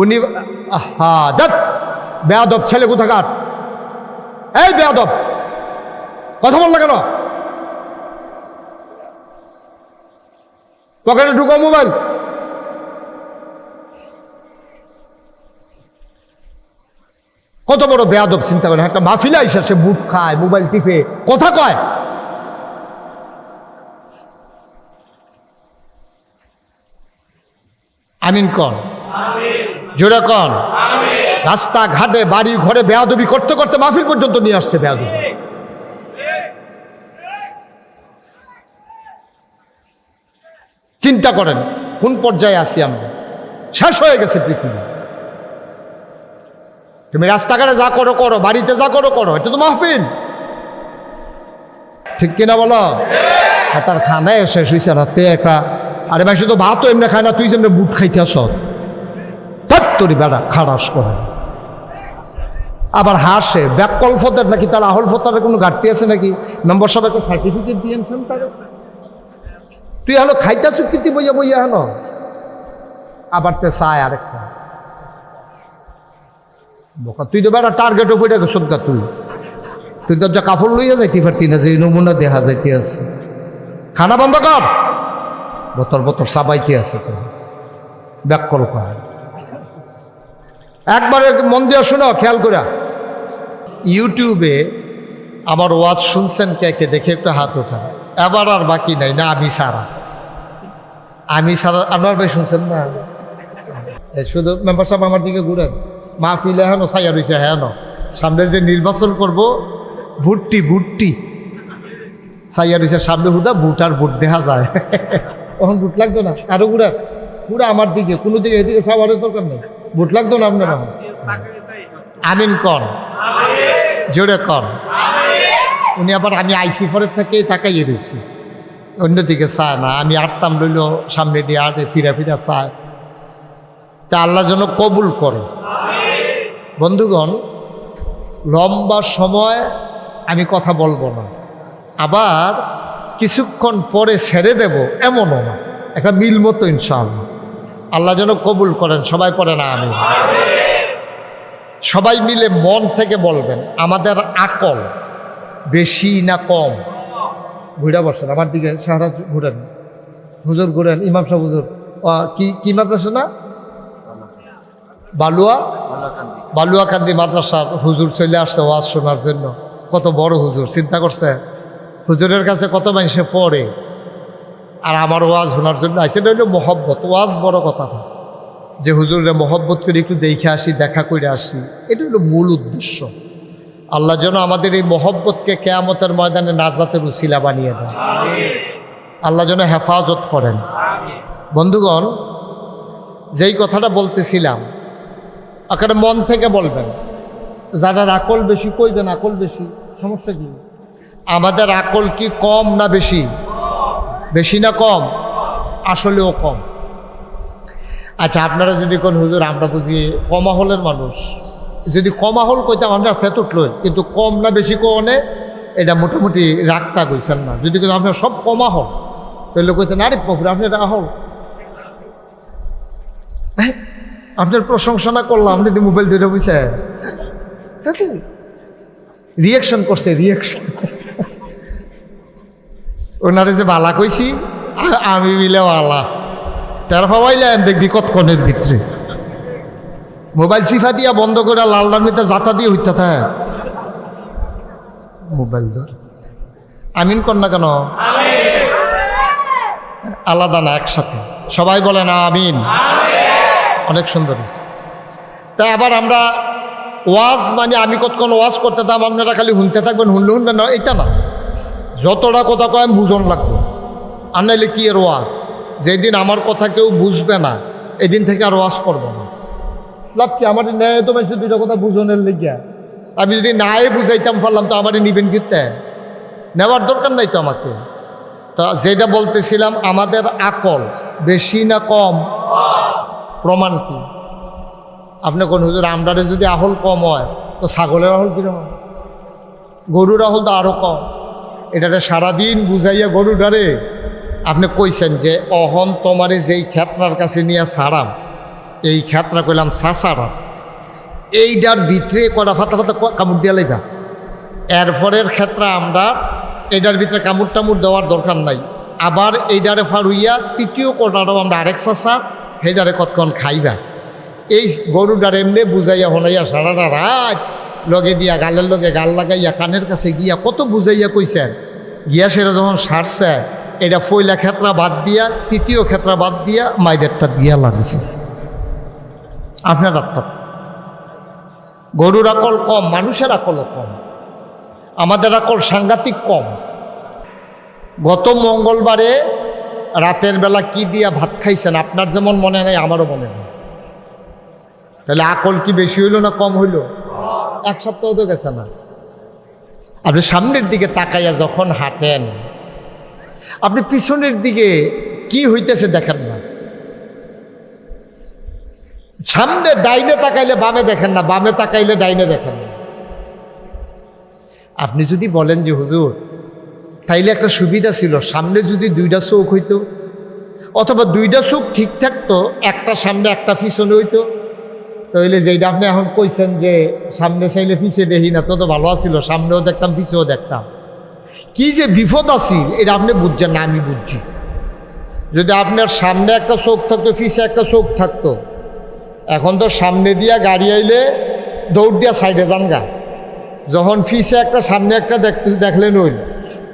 উনি বেয়াদব ছেলে কোথাকার, এই বেয়াদব কথা বল না কেন, পকেটে ঢুকো মোবাইল। কত বড় বেয়াদব চিন্তা করেন, একটা মাহফিলে আইসা সে বুট খায়, মোবাইল টিপে কথা কয়। আমিন কন, জোরে কন। রাস্তাঘাটে বাড়ি ঘরে বেয়াদবি করতে করতে মাহফিল পর্যন্ত নিয়ে আসছে বেয়াদবি। চিন্তা করেন কোন পর্যায়ে আছি আমরা, শেষ হয়ে গেছে পৃথিবী। তুমি রাস্তাঘাটে যা করো করো, বাড়িতে যা করো করো, এটা তো মাহফিল, ঠিক কিনা বলো? তার খানায় শেষ হয়েছে রাতে একা। আরে ভাই শুধু ভাতও এমনি খায় না, তুই যেমনি বুট খাইতে আস তোর বেড়া খারাস করে। আবার হাসে ব্যাকল ফতার নাকি, তার আহল ফতারের কোনো ঘাটতি আছে নাকি? মেম্বার সব একটা সার্টিফিকেট দিয়েছেন তারে, তুই হলো খাইতেছ কিন্তু বইয়া বইয়া হলো। আবার তে চায় আরেকটা বোকা, তুই তো বেড়া টার্গেট উপরে গেছ গা, তুই তো যা কাপড় লইয়া যাইতে পারতি না, যে নমুনা দেখা যাইতে আছে। খানা বন্ধ কর, বতর বতর সাবাইতে আছে তো ব্যাকল কর। একবারে মন দিয়ে শোনো, খেয়াল করে। ইউটিউবে আমার ওয়াজ শুনছেন কে কে দেখে একটু হাত ওঠা। এবার আর বাকি নাই না, আমি সারা আনোয়ার ভাই শুনছেন না? শুধু মেম্বার সাহেব আমার দিকে ঘুরেন, মাহফিলে হেন সাইয়া রয়েছে হেন, সামনে যে নির্বাচন করব ভুট্টি সাইয়া রয়েছে সামনে, হুদা ভুট আর ভোট দেখা যায়। তখন ভোট লাগতো না, আরো ঘুরা পুরো আমার দিকে, কোনো দিকে এদিকে সাবারের দরকার নেই, ভোট লাগতো না আপনার। আমিন কন, জোরে কন। উনি আবার আমি আইসি পরের থেকে তাকাইয়ে রয়েছি, অন্যদিকে চায় না। আমি আটতাম রইল সামনে দিয়ে, আটে ফিরা ফিরা চায়। তা আল্লাহ যেন কবুল করে। বন্ধুগণ, লম্বা সময় আমি কথা বলবো না, আবার কিছুক্ষণ পরে ছেড়ে দেব এমনও না, একটা মিল মতো ইনশাআল্লাহ। আল্লাহ যেন কবুল করেন। সবাই পড়ে না আমি, সবাই মিলে মন থেকে বলবেন, আমাদের আকল বেশি না কম? ঘুরে বসেন আমার দিকে, সাহারা ঘুরেন, হুজুর ঘুরেন, ইমাম সাহেব হুজুর। কি মাদ্রাসা না? বালুয়াকান্দি মাদ্রাসার হুজুর চলে আসছে ওয়াজ শোনার জন্য। কত বড় হুজুর, চিন্তা করছে হুজুরের কাছে কত মানুষে পড়ে, আর আমার ওয়াজ শোনার জন্য আইসে। এটা হইল মহব্বত। ওয়াজ বড় কথা না, যে হুজুরে মহব্বত করে একটু দেখে আসি, দেখা করে আসি, এটা হলো মূল উদ্দেশ্য। আল্লাহ যেন আমাদের এই মহব্বতকে কিয়ামতের ময়দানে নাজাতের উসিলা বানিয়ে দেন। আল্লাহ যেন হেফাজত করেন। বন্ধুগণ, যেই কথাটা বলতেছিলাম, আকারে মন থেকে বলবেন। যারা আকল বেশি কইবেন, আকল বেশি, সমস্যা কি? আমাদের আকল কি কম না বেশি? বেশি না কম? আসলেও কম। আচ্ছা, আপনারা যদি কোন হুজুর আমরা বুঝি কমাহলের মানুষ, যদি কমাহল কইতাম আমরা সেত উঠলই, কিন্তু কম না বেশি কোনে এটা মোটামুটি রাগটা কইছেন না। যদি কিন্তু আপনার সব কমাহল, তাহলে কইতেন আরে পফুর আপনি এটা আহল। আপনার প্রশংসা না করলাম, আপনি যদি মোবাইল ধরে বুঝছে রিয়াকশন করছে, রিয়াকশন। ওনারে যে বালা কইছি আমি মিলে বালা, তার হওয়াইলেন দেখবি কতক্ষণের ভিতরে মোবাইল সিফা দিয়া বন্ধ করে লাল রামিতে জাতা দিয়ে হইতে থাকে মোবাইল ধর। আমিন কর না কেন? আলাদা না, একসাথে সবাই বলে না আমিন। অনেক সুন্দর। তাই আবার আমরা ওয়াজ মানে আমি কতক্ষণ ওয়াজ করতে থাম, আপনারা খালি শুনতে থাকবেন, শুনলে না, এটা না। যতটা কথা কয় আমি বুঝন লাগবো, আর নাইলে কি এর ওয়াজ? যেদিন আমার কথা কেউ বুঝবে না, এদিন থেকে আর ওয়াজ করবো না। লাভ কি? আমার ন্যায় তো মানুষের দুইটা কথা বুঝনের লেগিয়া। আমি যদি নাই বুঝাইতাম পারলাম তো আমারই নিবেন কিনতে, নেওয়ার দরকার নাই তো আমাকে। তো যেটা বলতেছিলাম, আমাদের আকল বেশি না কম? প্রমাণ কি? আপনি কোন হুজুর আমরারে যদি আহল কম হয়, তো ছাগলের আহল কিরকম? গরুর আহল তো আরও কম। এটাতে সারাদিন বুঝাইয়া গরুটারে আপনি কইছেন যে অহন তোমারে যেই ক্ষেত্রার কাছে নিয়ে ছাড়াম, এই ক্ষেত্রা কইলাম সাসারা, এইটার ভিতরে কটা ফাতা ফাতা কামড় দিয়া লাইবা। এরপরের ক্ষেত্রে আমরা এইটার ভিতরে কামড় টামড় দেওয়ার দরকার নাই। আবার এইটারে ফারুইয়া তৃতীয় কোটাটাও আমরা আরেক সাসা সেইটারে কতক্ষণ খাইবা। এই গরুটার এমনি বুঝাইয়া হনাইয়া সারাটা রাত লগে দিয়া গালের লগে গাল লাগাইয়া কানের কাছে গিয়া কত বুঝাইয়া কইছেন। গিয়া সেটা যখন সারছে এটা ফইলা ক্ষেত্রা বাদ দিয়া তৃতীয় ক্ষেত্রা বাদ দিয়া মাইদেরটা দিয়া লাগছে। আপনার ডাক্তার গরুর আকল কম, মানুষের আকলও কম, আমাদের আকল সাংঘাতিক কম। গত মঙ্গলবারে রাতের বেলা কি দিয়া ভাত খাইছেন আপনার যেমন মনে নেই আমারও মনে নেই, তাহলে আকল কি বেশি হইল না কম হইল? এক সপ্তাহ তো গেছে না। আপনি সামনের দিকে তাকাইয়া যখন হাঁটেন আপনি পিছনের দিকে কি হইতেছে দেখেন না। সামনে ডাইনে তাকাইলে বামে দেখেন না, বামে তাকাইলে ডাইনে দেখেন না। আপনি যদি বলেন যে হুজুর তাইলে একটা সুবিধা ছিল, সামনে যদি দুইটা চোখ হইতো অথবা দুইটা চোখ ঠিক থাকতো, একটা সামনে একটা পিছনে হইতো, তাহলে যেটা আপনি এখন কইছেন যে সামনে চাইলে পিছে দেখি না, তো তো ভালো আছিল, সামনেও দেখতাম পিছেও দেখতাম। কি যে বিপদ আছি এটা আপনি বুঝছেন না, আমি বুঝছি। যদি আপনার সামনে একটা চোখ থাকতো পিছে একটা চোখ থাকতো, এখন তো সামনে দিয়া গাড়ি আইলে দৌড় দিয়া সাইডে যান গা, যখন পিছে একটা সামনে একটা দেখলেন ওই,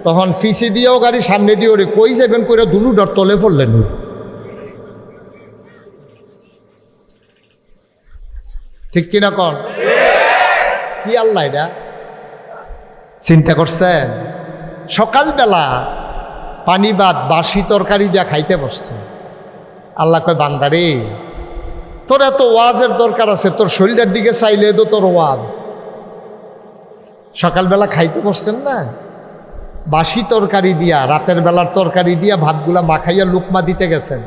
তখন পিছে দিয়েও গাড়ি সামনে দিয়ে ওরে কই যাবেন করে দুনু ডর তলে পড়লেন ওই। ঠিক কিনা কন? কি আল্লাহ এটা চিন্তা করছেন? সকালবেলা পানি ভাত বাসি তরকারি দিয়া খাইতে বসছে। আল্লাহ কয় বান্দারে তোর এত ওয়াজের দরকার আছে, তোর শরীরের দিকে চাইলে তো তোর ওয়াজ। সকালবেলা খাইতে বসছেন না, বাসি তরকারি দিয়া রাতের বেলার তরকারি দিয়া ভাতগুলা মাখাইয়া লুকমা দিতে গেছেন।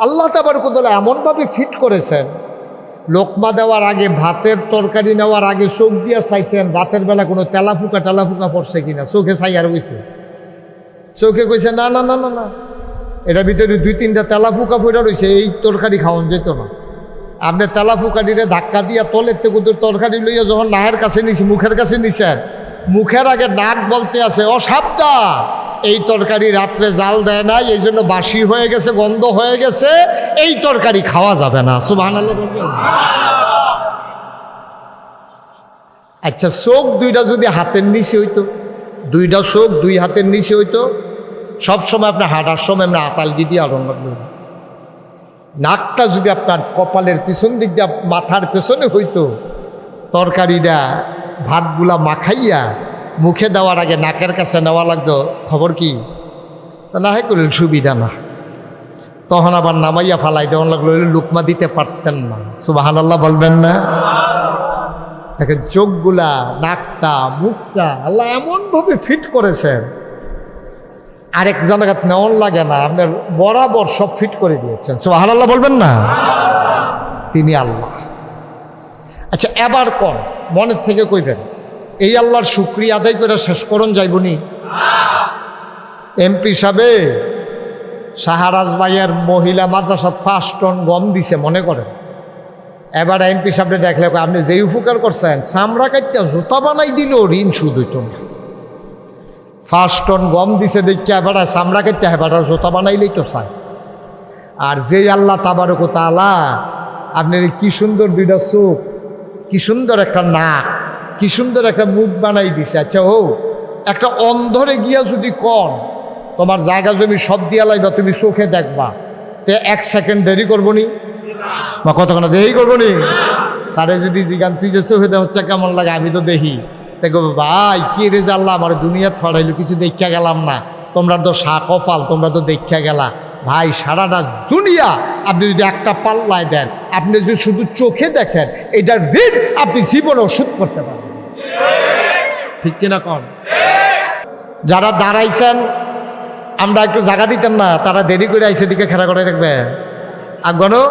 আল্লাহ তাবারক ওয়া তাআলা এমনভাবে ফিট করেছেন, লোকমা দেওয়ার আগে ভাতের তরকারি নেওয়ার আগে চোখ দিয়া চাইছেন রাতের বেলা কোনো তেলাফুকা টেলাফুকা পড়ছে কিনা, চোখে চাই আর হইছে। চোখে কইছে না না না না না, এটার ভিতরে দুই তিনটা তেলাফুকা ফুটা রয়েছে, এই তরকারি খাওয়ান যেত না। আপনি তেলাফুকাটিরে ধাক্কা দিয়া তলের থেকে তরকারি লইয়া যখন নাহের কাছে নিছি, মুখের কাছে নিছেন, মুখের আগে নাক বলতে আছে অসাবধান, এই তরকারি রাত্রে জাল দেয় নাই, এই জন্য বাসি হয়ে গেছে, গন্ধ হয়ে গেছে, এই তরকারি খাওয়া যাবে না। সুবহানাল্লাহ বলবেন? আচ্ছা চোখ দুইটা যদি হাতের নিচে হইতো, দুইটা চোখ দুই হাতের নিচে হইতো, সবসময় আপনার হাঁটার সময় আপনি আতালগি দিয়ে আরম্ভ করবেন। নাকটা যদি আপনার কপালের পিছন দিক দিয়ে মাথার পেছনে হইতো, তরকারিটা ভাতগুলা মাখাইয়া মুখে দেওয়ার আগে নাকের কাছে নেওয়া লাগতো, খবর কি? না হে করলেন সুবিধা না, তখন আবার নামাইয়া ফালাই দেওয়া লাগলো, লুকমা দিতে পারতেন না। সুবহানাল্লাহ বলবেন না? দেখেন চোখগুলা, নাকটা, মুখটা আল্লাহ এমনভাবে ফিট করেছেন, আরেক জায়গাত নেওয়ান লাগে না, আপনার বরাবর সব ফিট করে দিয়েছেন। সুবহানাল্লাহ বলবেন না? তিনি আল্লাহ। আচ্ছা এবার কোন মনের থেকে কইবেন, এই আল্লাহর শুকরিয়া আদায় করে শেষ করুন যাইবনি? এমপি সাহেবে শাহরাজ ভাইয়ের মহিলা মাদ্রাসাত 5 টন গম দিছে মনে করেন। এবার এমপি সাহেব দেখলে আপনি যেই উপকার করছেন, চামড়া কাটতে জুতা বানাই দিল ঋণ সুদ হইত না। 5 টন গম দিছে দেখে এবার চামড়া কাটতে এবার জুতা বানাইলেই তো চায়। আর যেই আল্লাহ তাবারক ওয়া তাআলা আপনার কি সুন্দর দুইটা চোখ, কি সুন্দর একটা নাক, কি সুন্দর একটা মুখ বানাই দিছে। আচ্ছা ও একটা অন্ধরে গিয়া যদি কন তোমার জায়গা জমি সব দিয়া লাইবা, তুমি চোখে দেখবা, তে 1 সেকেন্ড দেরি করবো নি বা কতক্ষণ দেরি করবো নি? তারে যদি জিগান তুই যে চোখে হচ্ছে কেমন লাগে, আমি তো দেখি, দেখো ভাই কি রে আল্লাহ আমার দুনিয়াত ফাড়াইলো, কিছু দেখা গেলাম না, তোমরা তো কপাল, তোমরা তো দেখা গেলা। ভাই সারাটা দুনিয়া আপনি যদি একটা পাল্লায় দেন, আপনি যদি শুধু চোখে দেখেন, এটার ঋণ আপনি জীবনেও শোধ করতে পারবেন। ঠিক কিনা কন? যারা দাঁড়াইছেন আমরা একটু জায়গা দিতেন না, তারা দেরি করে আইসে দিকে খেলা করে রাখবে। আগানো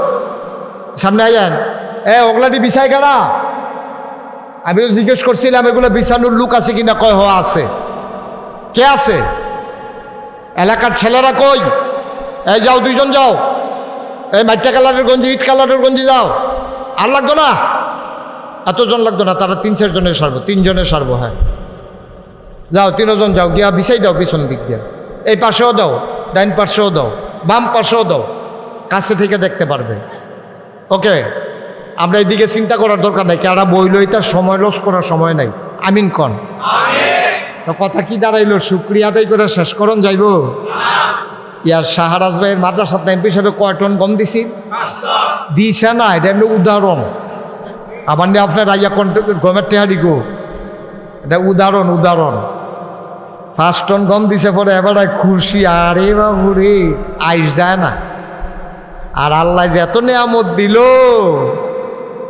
সামনে আইয়েন, ওগলাটি বিছাই গেলা। আমি তো জিজ্ঞেস করছিলাম এগুলো বিছানোর লোক আছে কিনা, কয় হওয়া আছে। কে আছে? এলাকার ছেলেরা কই? এই যাও, দুইজন যাও, এই মাইটা কালারের গঞ্জি, ইট কালারের গঞ্জি যাও। আর লাগতো না, এতজন লাগতো না, তারা 3-4 জনের সারবো, 3 জনের সারবো। হ্যাঁ যাও, 3 জন যাও, গিয়া বিছাই দাও পিছন দিক দিয়ে। এই পাশেও দাও, ডাইন পাশেও দাও, বাম পাশেও দাও, কাছে থেকে দেখতে পারবে। ওকে, আমরা এইদিকে চিন্তা করার দরকার নাই, কেডা বইল, তার সময় লস করার সময় নাই। আমিন কন। তো কথা কি দাঁড়াইলো? শুক্রিয়া আদায় করে শেষ করন যাইব। ইয়ার শাহরাজ ভাইয়ের মাদ্রাসার এমপি হিসেবে কয় টন গম দিছি? দিছে না, এটা এমনি উদাহরণ। আবার নিয়ে আপনার রাইয়া গমের টেহারি গো, এটা উদাহরণ। 5 টন গম দিছে, পরে এবার খুশি, আরে বাবুরে আইস যায় না। আর আল্লাহ যে এত নিয়ামত দিল,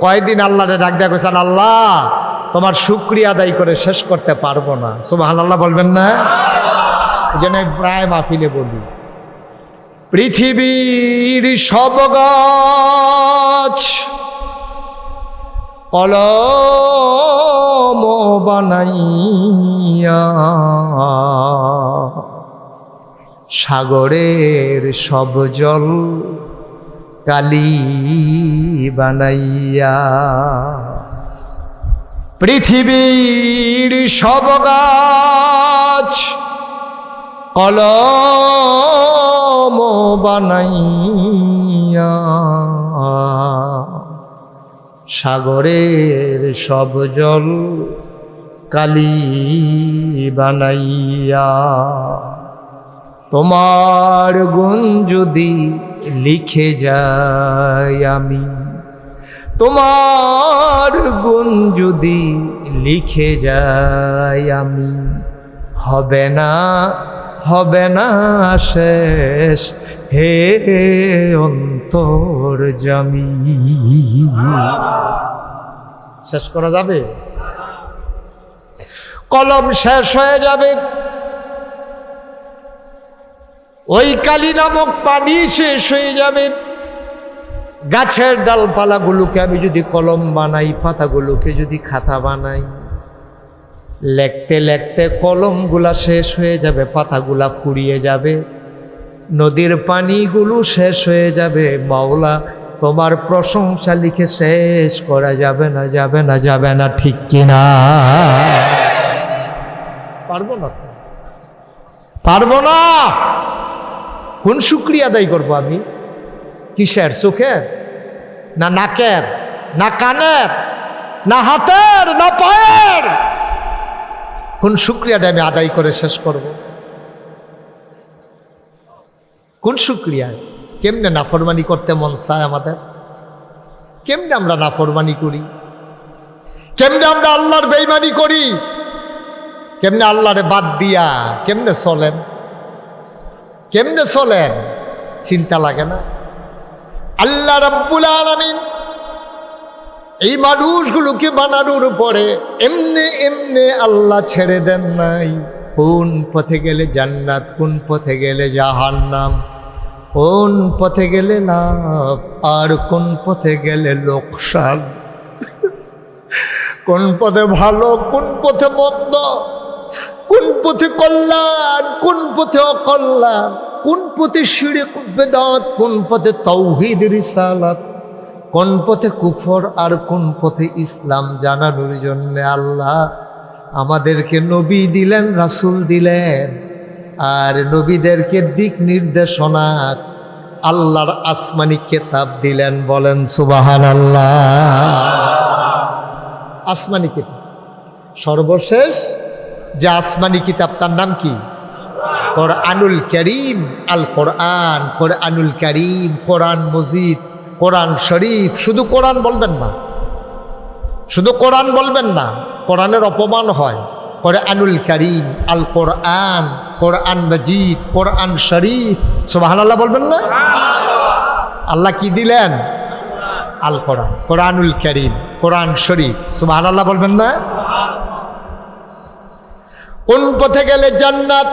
কয়দিন আল্লাহরে ডাক দেয়া কইছেন, আল্লাহ তোমার শুকরিয়া আদায় করে শেষ করতে পারবো না। সুবহানাল্লাহ বলবেন না? এই জন্য প্রায় মাহফিলে বলি, পৃথিবীর সব গাছ কলম বানাইয়া, সাগরের সব জল কালি বানাইয়া। পৃথিবীর সব গাছ কলম বানাইয়া, সাগরের সব জল কালি বানাইয়া। তোমার গুণ যদি লিখে যাই আমি, তোমার গুণ যদি লিখে যাই আমি, হবে না শেষ হে অন্তর্যামী। শেষ করা যাবে? কলম শেষ হয়ে যাবে, ওই কালি নামক পানি শেষ হয়ে যাবে। গাছের ডালপালাগুলোকে আমি যদি কলম বানাই, পাতাগুলোকে যদি খাতা বানাই, লিখতে লিখতে কলমগুলা শেষ হয়ে যাবে, পাতাগুলা ফুরিয়ে যাবে, নদীর পানিগুলো শেষ হয়ে যাবে। মাওলা তোমার প্রশংসা লিখে শেষ করা যাবে না, ঠিক কিনা? পারবো না। কোন শুকরিয়া আদায় করবো আমি? কিসের? চোখের না নাকের না কানের না হাতের না পায়ের? কোন শুকরিয়াটা আমি আদায় করে শেষ করব? কোন শুকরিয়া? কেমনে নাফরমানি করতে মন চায় আমাদের? কেমনে আমরা নাফরমানি করি? কেমনে আমরা আল্লাহর বেঈমানি করি? কেমনে আল্লাহরে বাদ দিয়া কেমনে চলেন? চিন্তা লাগে না? আল্লাহ রাব্বুল আলামিন এই মানুষগুলোকে বানানোর পরে এমনে আল্লাহ ছেড়ে দেন নাই। কোন পথে গেলে জান্নাত, কোন পথে গেলে জাহান্নাম, কোন পথে গেলে লাভ আর কোন পথে গেলে লোকসান, কোন পথে ভালো কোন পথে মন্দ, কোন পথে কল্যাণ কোন পথে অকল্যাণ, কোন পথে শিরক বেদাত, কোন পথে তাওহীদ রিসালাত, কোন পথে কুফর আর কোন পথে ইসলাম জানানোর জন্য আল্লাহ আমাদেরকে নবী দিলেন, রাসূল দিলেন। আর নবীদেরকে দিক নির্দেশনা আল্লাহর আসমানি কিতাব দিলেন। বলেন সুবহানাল্লাহ। আসমানি কিতাব সর্বশেষ যে আসমানি কিতাব তার নাম কি? কোরআনুল কারীম। আল কোরআন, কোরআনুল কারীম, কোরআন মজিদ, কোরআন শরীফ। শুধু কোরআন বলবেন না, শুধু কোরআন বলবেন না, কোরআনের অপমান হয়। কোরআনুল কারীম, আল কোরআন, কোরআন মজিদ, কোরআন শরীফ। সুবহানাল্লাহ বলবেন না? আল্লাহ কি দিলেন? আল কোরআন, কোরআনুল কারীম, কোরআন শরীফ। সুবহানাল্লাহ বলবেন না? কোন পথে গেলে জান্নাত,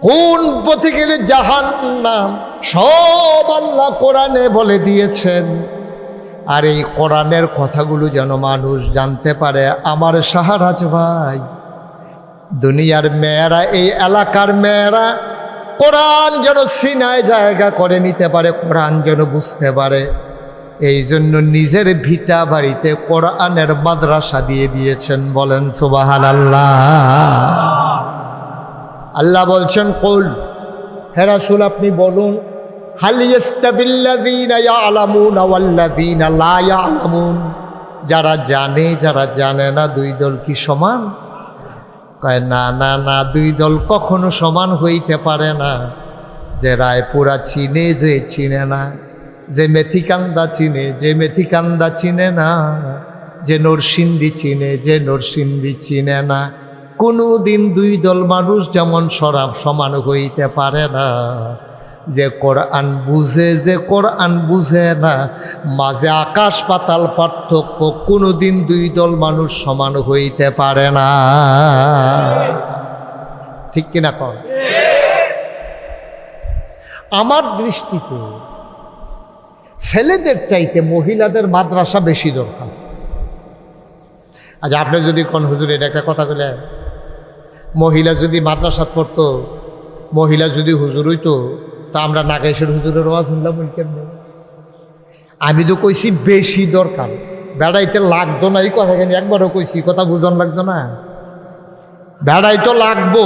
কোন পথে গেলে জাহান্নাম, সব আল্লাহ কোরআনে বলে দিয়েছেন। আর এই কোরআনের কথাগুলো যেন মানুষ জানতে পারে। আমার শাহরাজ ভাই, দুনিয়ার মেয়েরা, এই এলাকার মেয়েরা কোরআন যেন সিনায় জায়গা করে নিতে পারে, কোরআন যেন বুঝতে পারে। এই জন্য নিজের ভিটা বাড়িতে কোরআনের মাদ্রাসা দিয়ে দিয়েছেন। বলেন সুবহানাল্লাহ। আল্লাহ বলছেন, কুল, হে রাসূল আপনি বলুন, হাল ইয়াস্তাবিল্লাযীনা ইয়ালামুনা ওয়াল্লাযীনা লা ইয়ালামুন, যারা জানে যারা জানে না দুই দল কি সমান? কয় না না না, দুই দল কখনো সমান হইতে পারে না। যে রায়পুরা চিনে যে চিনে না, যে মেথিকান্দা চিনে যে মেথিকান্দা চিনে না, যে নরসিংদী চিনে যে নরসিংদী চিনে না, কোনো দিন দুই দল মানুষ যেমন সমান হইতে পারে না। যে কোরআন বুঝে যে কোরআন বুঝে না, মাঝে আকাশ পাতাল পার্থক্য, কোনো দিন দুই দল মানুষ সমান হইতে পারে না। ঠিক কিনা কর? আমার দৃষ্টিতে ছেলেদের চাইতে মহিলাদের মাদ্রাসা বেশি দরকার। আচ্ছা, আপনি যদি কোন হুজুর এটা একটা কথা বলে, মহিলা যদি মাদ্রাসা পড়তো, মহিলা যদি হুজুর হইতো, তা আমরা নাগেশ্বর হুজুরের ওয়াজ শুনলাম কেমন? আমি তো কইছি বেশি দরকার, বেড়াইতে লাগতো না। এই কথা কেন একবারও কইছি, কথা বুঝন লাগতো না। বেড়াইতো লাগবো,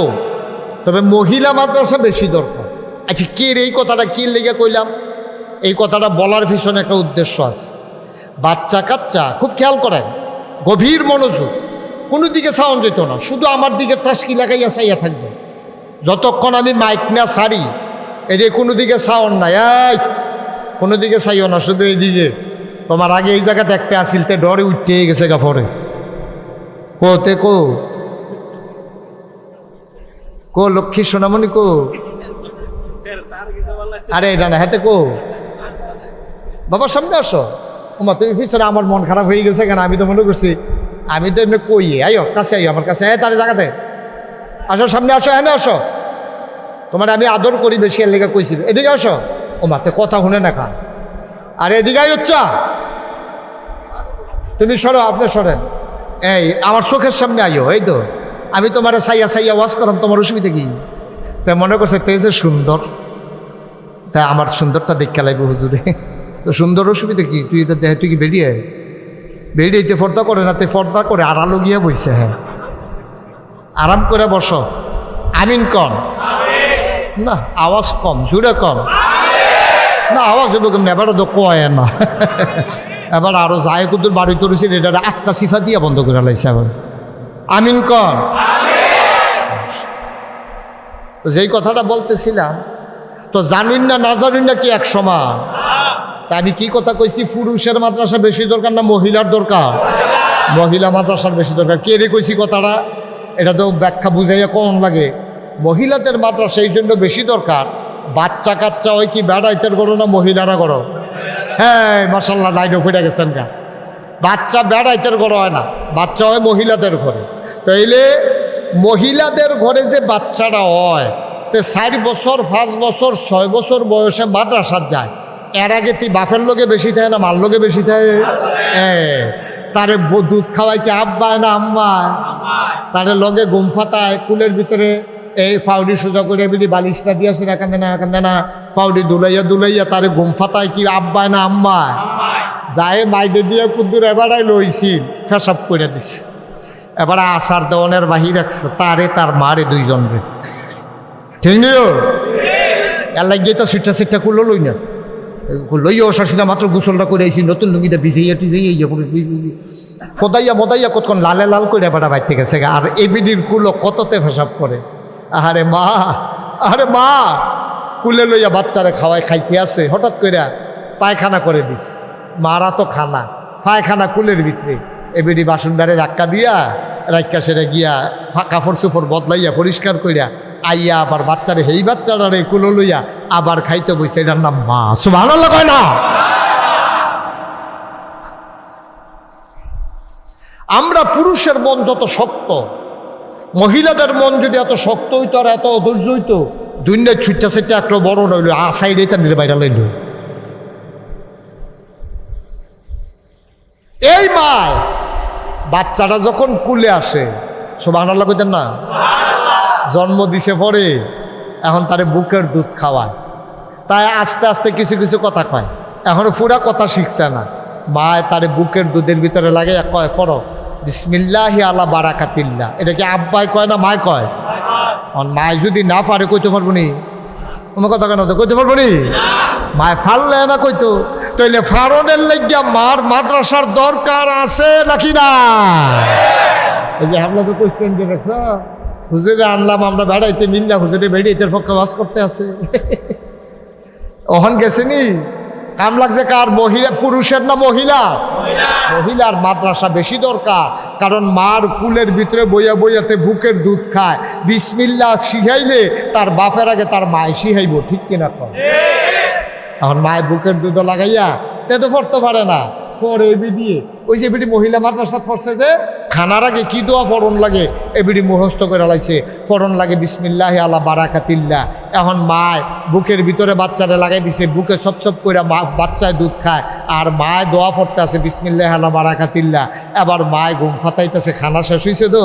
তবে মহিলা মাদ্রাসা বেশি দরকার। আচ্ছা, কে এই কথাটা কি লেগে কইলাম? এই কথাটা বলার পিছনে একটা উদ্দেশ্য আছে। বাচ্চা কাচ্চা খুব খেয়াল করেন, গভীর মনোযোগ, কোনো দিকে সাউন্ড যেত না, শুধু আমার দিকে টাস্কি লাগাইয়া চাইয়া থাকবে। যতক্ষণ আমি মাইক না ছাড়ি, এই যে কোনো দিকে সাউন্ড নাই, এই কোনো দিকে চাইও না, শুধু এইদিকে। তোমার আগে এই জায়গা দেখতে আসিল, তে ডরে উঠতে গেছে গা পরে। কোতে কো লক্ষ্মী সোনামণি কো? আরে এটা না, হাতে কো বাবার সামনে আসো। ওমা তুমি পিছনে, আমার মন খারাপ হয়ে গেছে কেন? আমি তো মনে করছি, আমি তো এমনি কই, আইও কাছে, আইও আমার কাছে, তার জায়গাতে আসো, সামনে আসো, হ্যাঁ আসো। তোমার আমি আদর করি বেশি, এর লেগে কইছিল, এদিকে আসো। ওমা তো কথা শুনে না খা। আরে এদিকে আই হচ্ছা, তুমি সরো, আপনি সরেন। এই আমার চোখের সামনে আইও। এই তো আমি তোমার সাইয়া সাইয়া ওয়াজ করাম, তোমার অসুবিধা কি? তাই মনে করছে তে যে সুন্দর, তাই আমার সুন্দরটা দেখতে লাগবে হুজুরে। তো সুন্দর অসুবিধা কি? তুই এটা দেখ, তুই কি বেরিয়েতে পর্দা করে না, তে পর্দা করে আড়ালো গিয়া বইছে। হ্যাঁ, আরাম করে বসো। আমিন কন না, আওয়াজ কম, জুড়ে কম না, আওয়াজ হবে কেমন? এবারও তো কয় না। এবার আরো যায় কুতুর বাড়ি করেছি, এটা আত্মা সিফা দিয়া বন্ধ করে লাইছে। আবার আমিন কন। তো যেই কথাটা বলতেছিলাম, তো জানুন না না জানুন না কি এক সমান? তা আমি কি কথা কইছি? পুরুষের মাদ্রাসা বেশি দরকার না মহিলার দরকার? মহিলা মাদ্রাসার বেশি দরকার। কে রে কইছি কথাটা? এটা তো ব্যাখ্যা বুঝাইয়া কম লাগে। মহিলাদের মাদ্রাসা এই জন্য বেশি দরকার, বাচ্চা কাচ্চা ওই কি বেড়াইতের করো না মহিলারা করো? হ্যাঁ মাশাল্লাহ, লাইনও ফিরে গেছেন গা। বাচ্চা বেড়াইতের ঘর হয় না, বাচ্চা হয় মহিলাদের ঘরে। তাইলে মহিলাদের ঘরে যে বাচ্চারা হয়, তো 4 বছর 5 বছর 6 বছর বয়সে মাদ্রাসার যায়, এর আগে তুই বাপের লোকে বেশি থাকে না মার লোকে বেশি থাকে? তারে দুধ খাওয়াই কি আব্বায় না আম্মায়? তারে লগে ঘুম ফাতায়, কুলের ভিতরে এই ফাউডি সোজা করে বিলি বালিশটা দিয়েছে না, কান্দে না কান্দে না, ফাউডি দুলাইয়া দুলাইয়া তারে ঘুম ফাতায় কি আব্বায় না আম্মায়? যায় মাইদে দিয়ে কুদ্দুর এবারাই লইছি, ফেসাব করে দিছে। এবার আসার দেওয়ানের বাহির রাখছে তারে তার মারে, দুইজন রে। ঠিক নিও এর লাগিয়ে তো সিটটা সিটটা কুলো লই না, লইয়া ওসারছি না, মাত্র গোসলটা করে আইসি, নতুন লুঙ্গিটা ভিজাইয়া টিজাইয়া ইয়ে করে ফদাইয়া মদাইয়া কতক্ষণ লালে লাল করে বেড়া বাইতে গেছে। আর এবিডির কুলো কততে ফেসাব করে। আরে মা, আরে মা, কুলে লইয়া বাচ্চারা খাওয়াই খাইতে আছে, হঠাৎ করে পায়খানা করে দিস। মারা তো খানা, পায়খানা কুলের ভিতরে, এবিডি বাসনদারে ধাক্কা দিয়া রাইকা সেরে গিয়া কাপড় চোপড় বদলাইয়া পরিষ্কার করিয়া আইয়া আবার বাচ্চারে, হেই বাচ্চাটারে কুলো লইয়া আবার খাইতে বইছে। এটার নাম মা। সুবহানাল্লাহ কয় না? আমরা পুরুষের মন যত শক্ত, মহিলাদের মন যদি এত শক্ত হইতো আর এত অধৈর্য হইতো, দুনিয়ার ছুটটা সেটা একটা বড় নইল, আসাইডে তার নিজে বাইরে লইল। এই মায় বাচ্চাটা যখন কুলে আসে, সুবহানাল্লাহ কইতেন না? জন্ম দিছে পরে এখন তারে বুকের দুধ খাওয়ায়, তাই আস্তে আস্তে কিছু কিছু কথা কয়, এখনো পুরা কথা শিখছে না। মায় তারে বুকের দুধের ভিতরে লাগে কয় পড়ো বিসমিল্লাহি আলা বারাকাতিল্লাহ। এটা কি আব্বাই কয় না মায় কয়? মায় যদি না পারে কইতে পারবো নি? তোমার কথা কেন কইতে পারবো নি? মায় ফাললে না কইতো, তাইলে ফারনের লাগিয়া মার মাদ্রাসার দরকার আছে নাকি না? এই যে আমরা তো কইতেন যে দেখছ হুজুরে আনলাম আমরা বেড়াইতে, মিল্লা হুজুরে বেড়াইতে পক্ষে বাস করতে আছে। ওহন গেছেনি কাম লাগছে কার? মহিলা, পুরুষের না মহিলা? মহিলার মাদ্রাসা বেশি দরকার, কারণ মার কুলের ভিতরে বইয়া বইয়াতে বুকের দুধ খায়। বিসমিল্লাহ শিখাইলে তার বাপের আগে তার মায় শিখাইব, ঠিক কিনা কর? এখন মায় বুকের দুধ লাগাইয়া তে তো পড়তে পারে না, পরে দিয়ে ওই যে এবিডি মহিলা মাদ্রাসা পড়ছে যে খানার আগে কি দোয়া ফরন লাগে এবিডি মুখস্থ করে লাইছে। ফরন লাগে বিসমিল্লাহি আলা বারাকাতিল্লাহ। এখন মায় বুকের ভিতরে বাচ্চারে লাগাই দিছে, বুকে সব সব করে বাচ্চায় দুধ খায়, আর মায় দোয়া পড়তে আছে বিসমিল্লাহি আলা বারাকাতিল্লাহ। এবার মায় ঘুম ফাতাইতেছে, খানা শেষ হয়েছে তো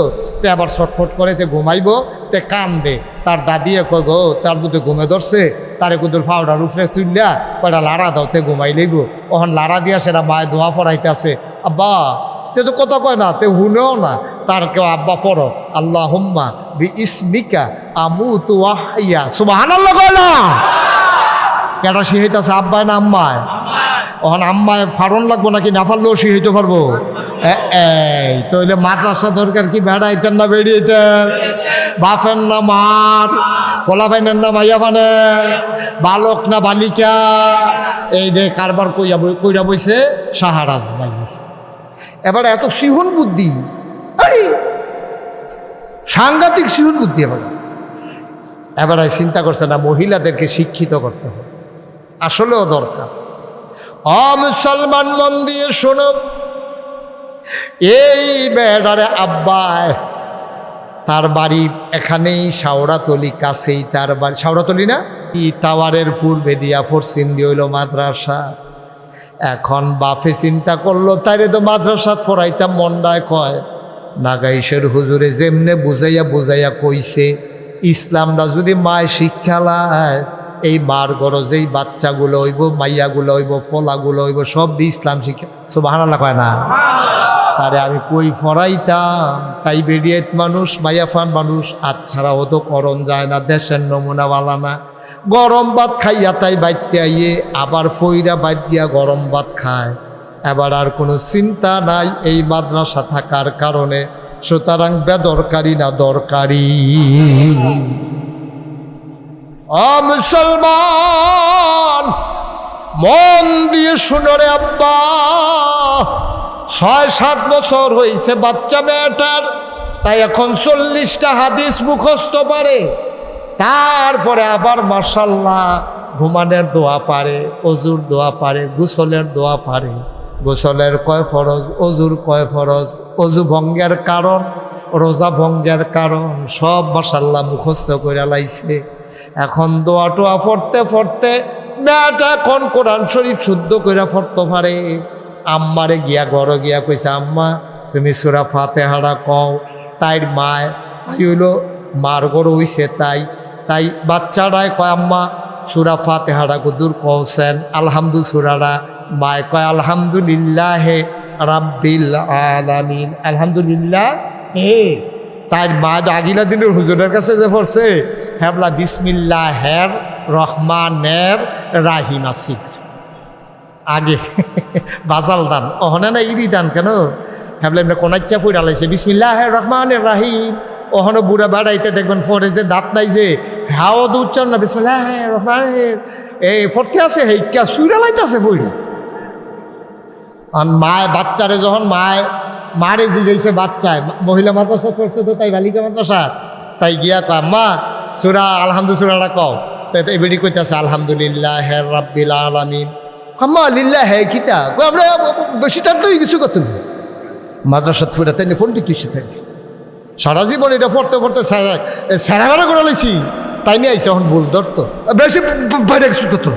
এবার ছটফট করে তে ঘুমাইব, তে কান দে। তার দাদিয়ে কয় গো তার বুধে ঘুমে ধরছে, তারে কুদুর ফাউডার উপরে তুললা কয়টা লাড়া দাও, তে ঘুমাই লইব। ওখান লাড়া দিয়া সেটা মায় দোয়া পড়াইতে আছে। আব্বা তে তো কথা কয় না, তে হুনেও না, তার কেউ আব্বা পড়ো আল্লাহুম্মা বি ইসমিকা আমুতু ওয়া আহইয়া, সুবহানাল্লাহ কয় না? কেটা শিখাইতেছে আব্বায় না আম্মায়? ওখান আম্মায় ফারণ লাগবো নাকি না পারলেও শিখাইতে পারবো? এই তইলে মাদ্রাসা দরকার কি বেড়াইতেন না বেরিয়েতেন? বাফেন না মার, পোলাফাইনের না মাইয়া ফানের, বালক না বালিকা, এই দে কারবার কইরা বইছে শাহরাজ ভাই। এবার এত সিহন বুদ্ধি, আরে সাংঘাতিক সিহন বুদ্ধি। এবার চিন্তা করছে না মহিলাদেরকে শিক্ষিত করতে হবে, আসলেও দরকার। মুসলমান মন দিয়ে শোনো, এই বেড়ারে আব্বায় তার বাড়ি এখানেই শাওড়াতলি, কাছেই তার বাড়ি। শাওড়াতলি না টাওয়ারের পূর্বে দিয়া পশ্চিম দিয়ে হইল মাদ্রাসা। এখন বাপে চিন্তা করলো তাইরে তো মাদ্রাসাত ফরাইতাম, মন্ডায় কয় নাগাইশের হুজুরে যেমনে বুঝাইয়া বুঝাইয়া কইছে, ইসলামটা যদি মায় শিক্ষা লায়, এই মার গরজেই বাচ্চাগুলো হইব, মাইয়াগুলো হইব, ফলাগুলো হইব, সব দিয়ে ইসলাম শিক্ষা। সুবহানাল্লাহ কয় না? আরে আমি কই ফরাইতাম, তাই বেরিয়েত মানুষ, মাইয়াফান মানুষ, ছাড়াও তো করণ যায় না, দেশের নমুনাওয়ালা না। গরম ভাত খাইয়া তাই বাইতে আইয়ে আবার ফইরা বাইত দিয়া গরম ভাত খায়। এবার আর কোনো চিন্তা নাই এই মাদ্রাসা থাকার কারণে, সুতরাং বেদরকারি না দরকারি। মুসলমান মন দিয়ে শুনো রে আব্বা, 6-7 বছর হয়েছে বাচ্চা মেয়েটার, তাই এখন 40টা হাদিস মুখস্থ পারে। তারপরে আবার মাশাআল্লাহ ঘুমানের দোয়া পারে, অজুর দোয়া পারে, গোসলের দোয়া পারে। গোসলের কয় ফরজ, অজুর কয় ফরজ, অজু ভঙ্গের কারণ, রোজা ভঙ্গের কারণ, সব মাশাআল্লাহ মুখস্থ করে লাইছে। এখন দোয়া টোয়া পড়তে পড়তে মেয়েটা এখন কোরআন শরীফ শুদ্ধ করে পড়তে পারে। আম্মারে গিয়া ঘর গিয়া কইছে আম্মা তুমি সূরা ফাতিহাটা কও। তাইর মায় তাই হইল মার গড় হইছে, তাই বাচ্চাটায় কয় আম্মা সূরা ফাতিহাটা কুদুর কওছেন, আলহামদু সূরাটা। মায় কয় আলহামদুলিল্লাহ রাব্বিল আলামিন, আলহামদুলিল্লাহ হে। তাই মা আগিলা দিনের হুজুরের কাছে যে পড়ছে হেবলা বিসমিল্লাহির রহমানির রাহিম আসিফ আগে বাজাল দান, ওহনে না ইরি দান কেন হেবলা এমনি কোনাচ্চা ফুই ডালাইছে বিসমিল্লাহির রহমানির রাহিম। ওহনো বুড়া বাড়াইতে দেখবেন পরে যে দাঁত নাই যে হাও তো উচ্চারণ না, বিসমিল্লাহির রহমানির এই ফরতে আছে হেইকা সুইরা লাইতেছে বইরা। আর মায় বাচ্চারে যখন মারে জিগাইছে বাচ্চায়, মহিলা মাদ্রাসা পড়ছে তো তাই বালিকা মাদ্রাসা, তাই গিয়া কয় আম্মা সূরা আলহামদু সূরাটা কও। তাই এবিডি কইতাছে আলহামদুলিল্লাহ রাব্বিল আলামিন। আম্মা লিল্লাহ হে কিতা আমরা বেশি টান তো কিছু করতে মাদ্রাসা ফুরা তাই ফোন দিতেছে, তাই সারা জীবন এটা পড়তে পড়তে স্যারাগারা করে লাইছি, তাই নিয়ে আইসে এখন ভুল ধরতো বেশি বাইরে কিছু করতো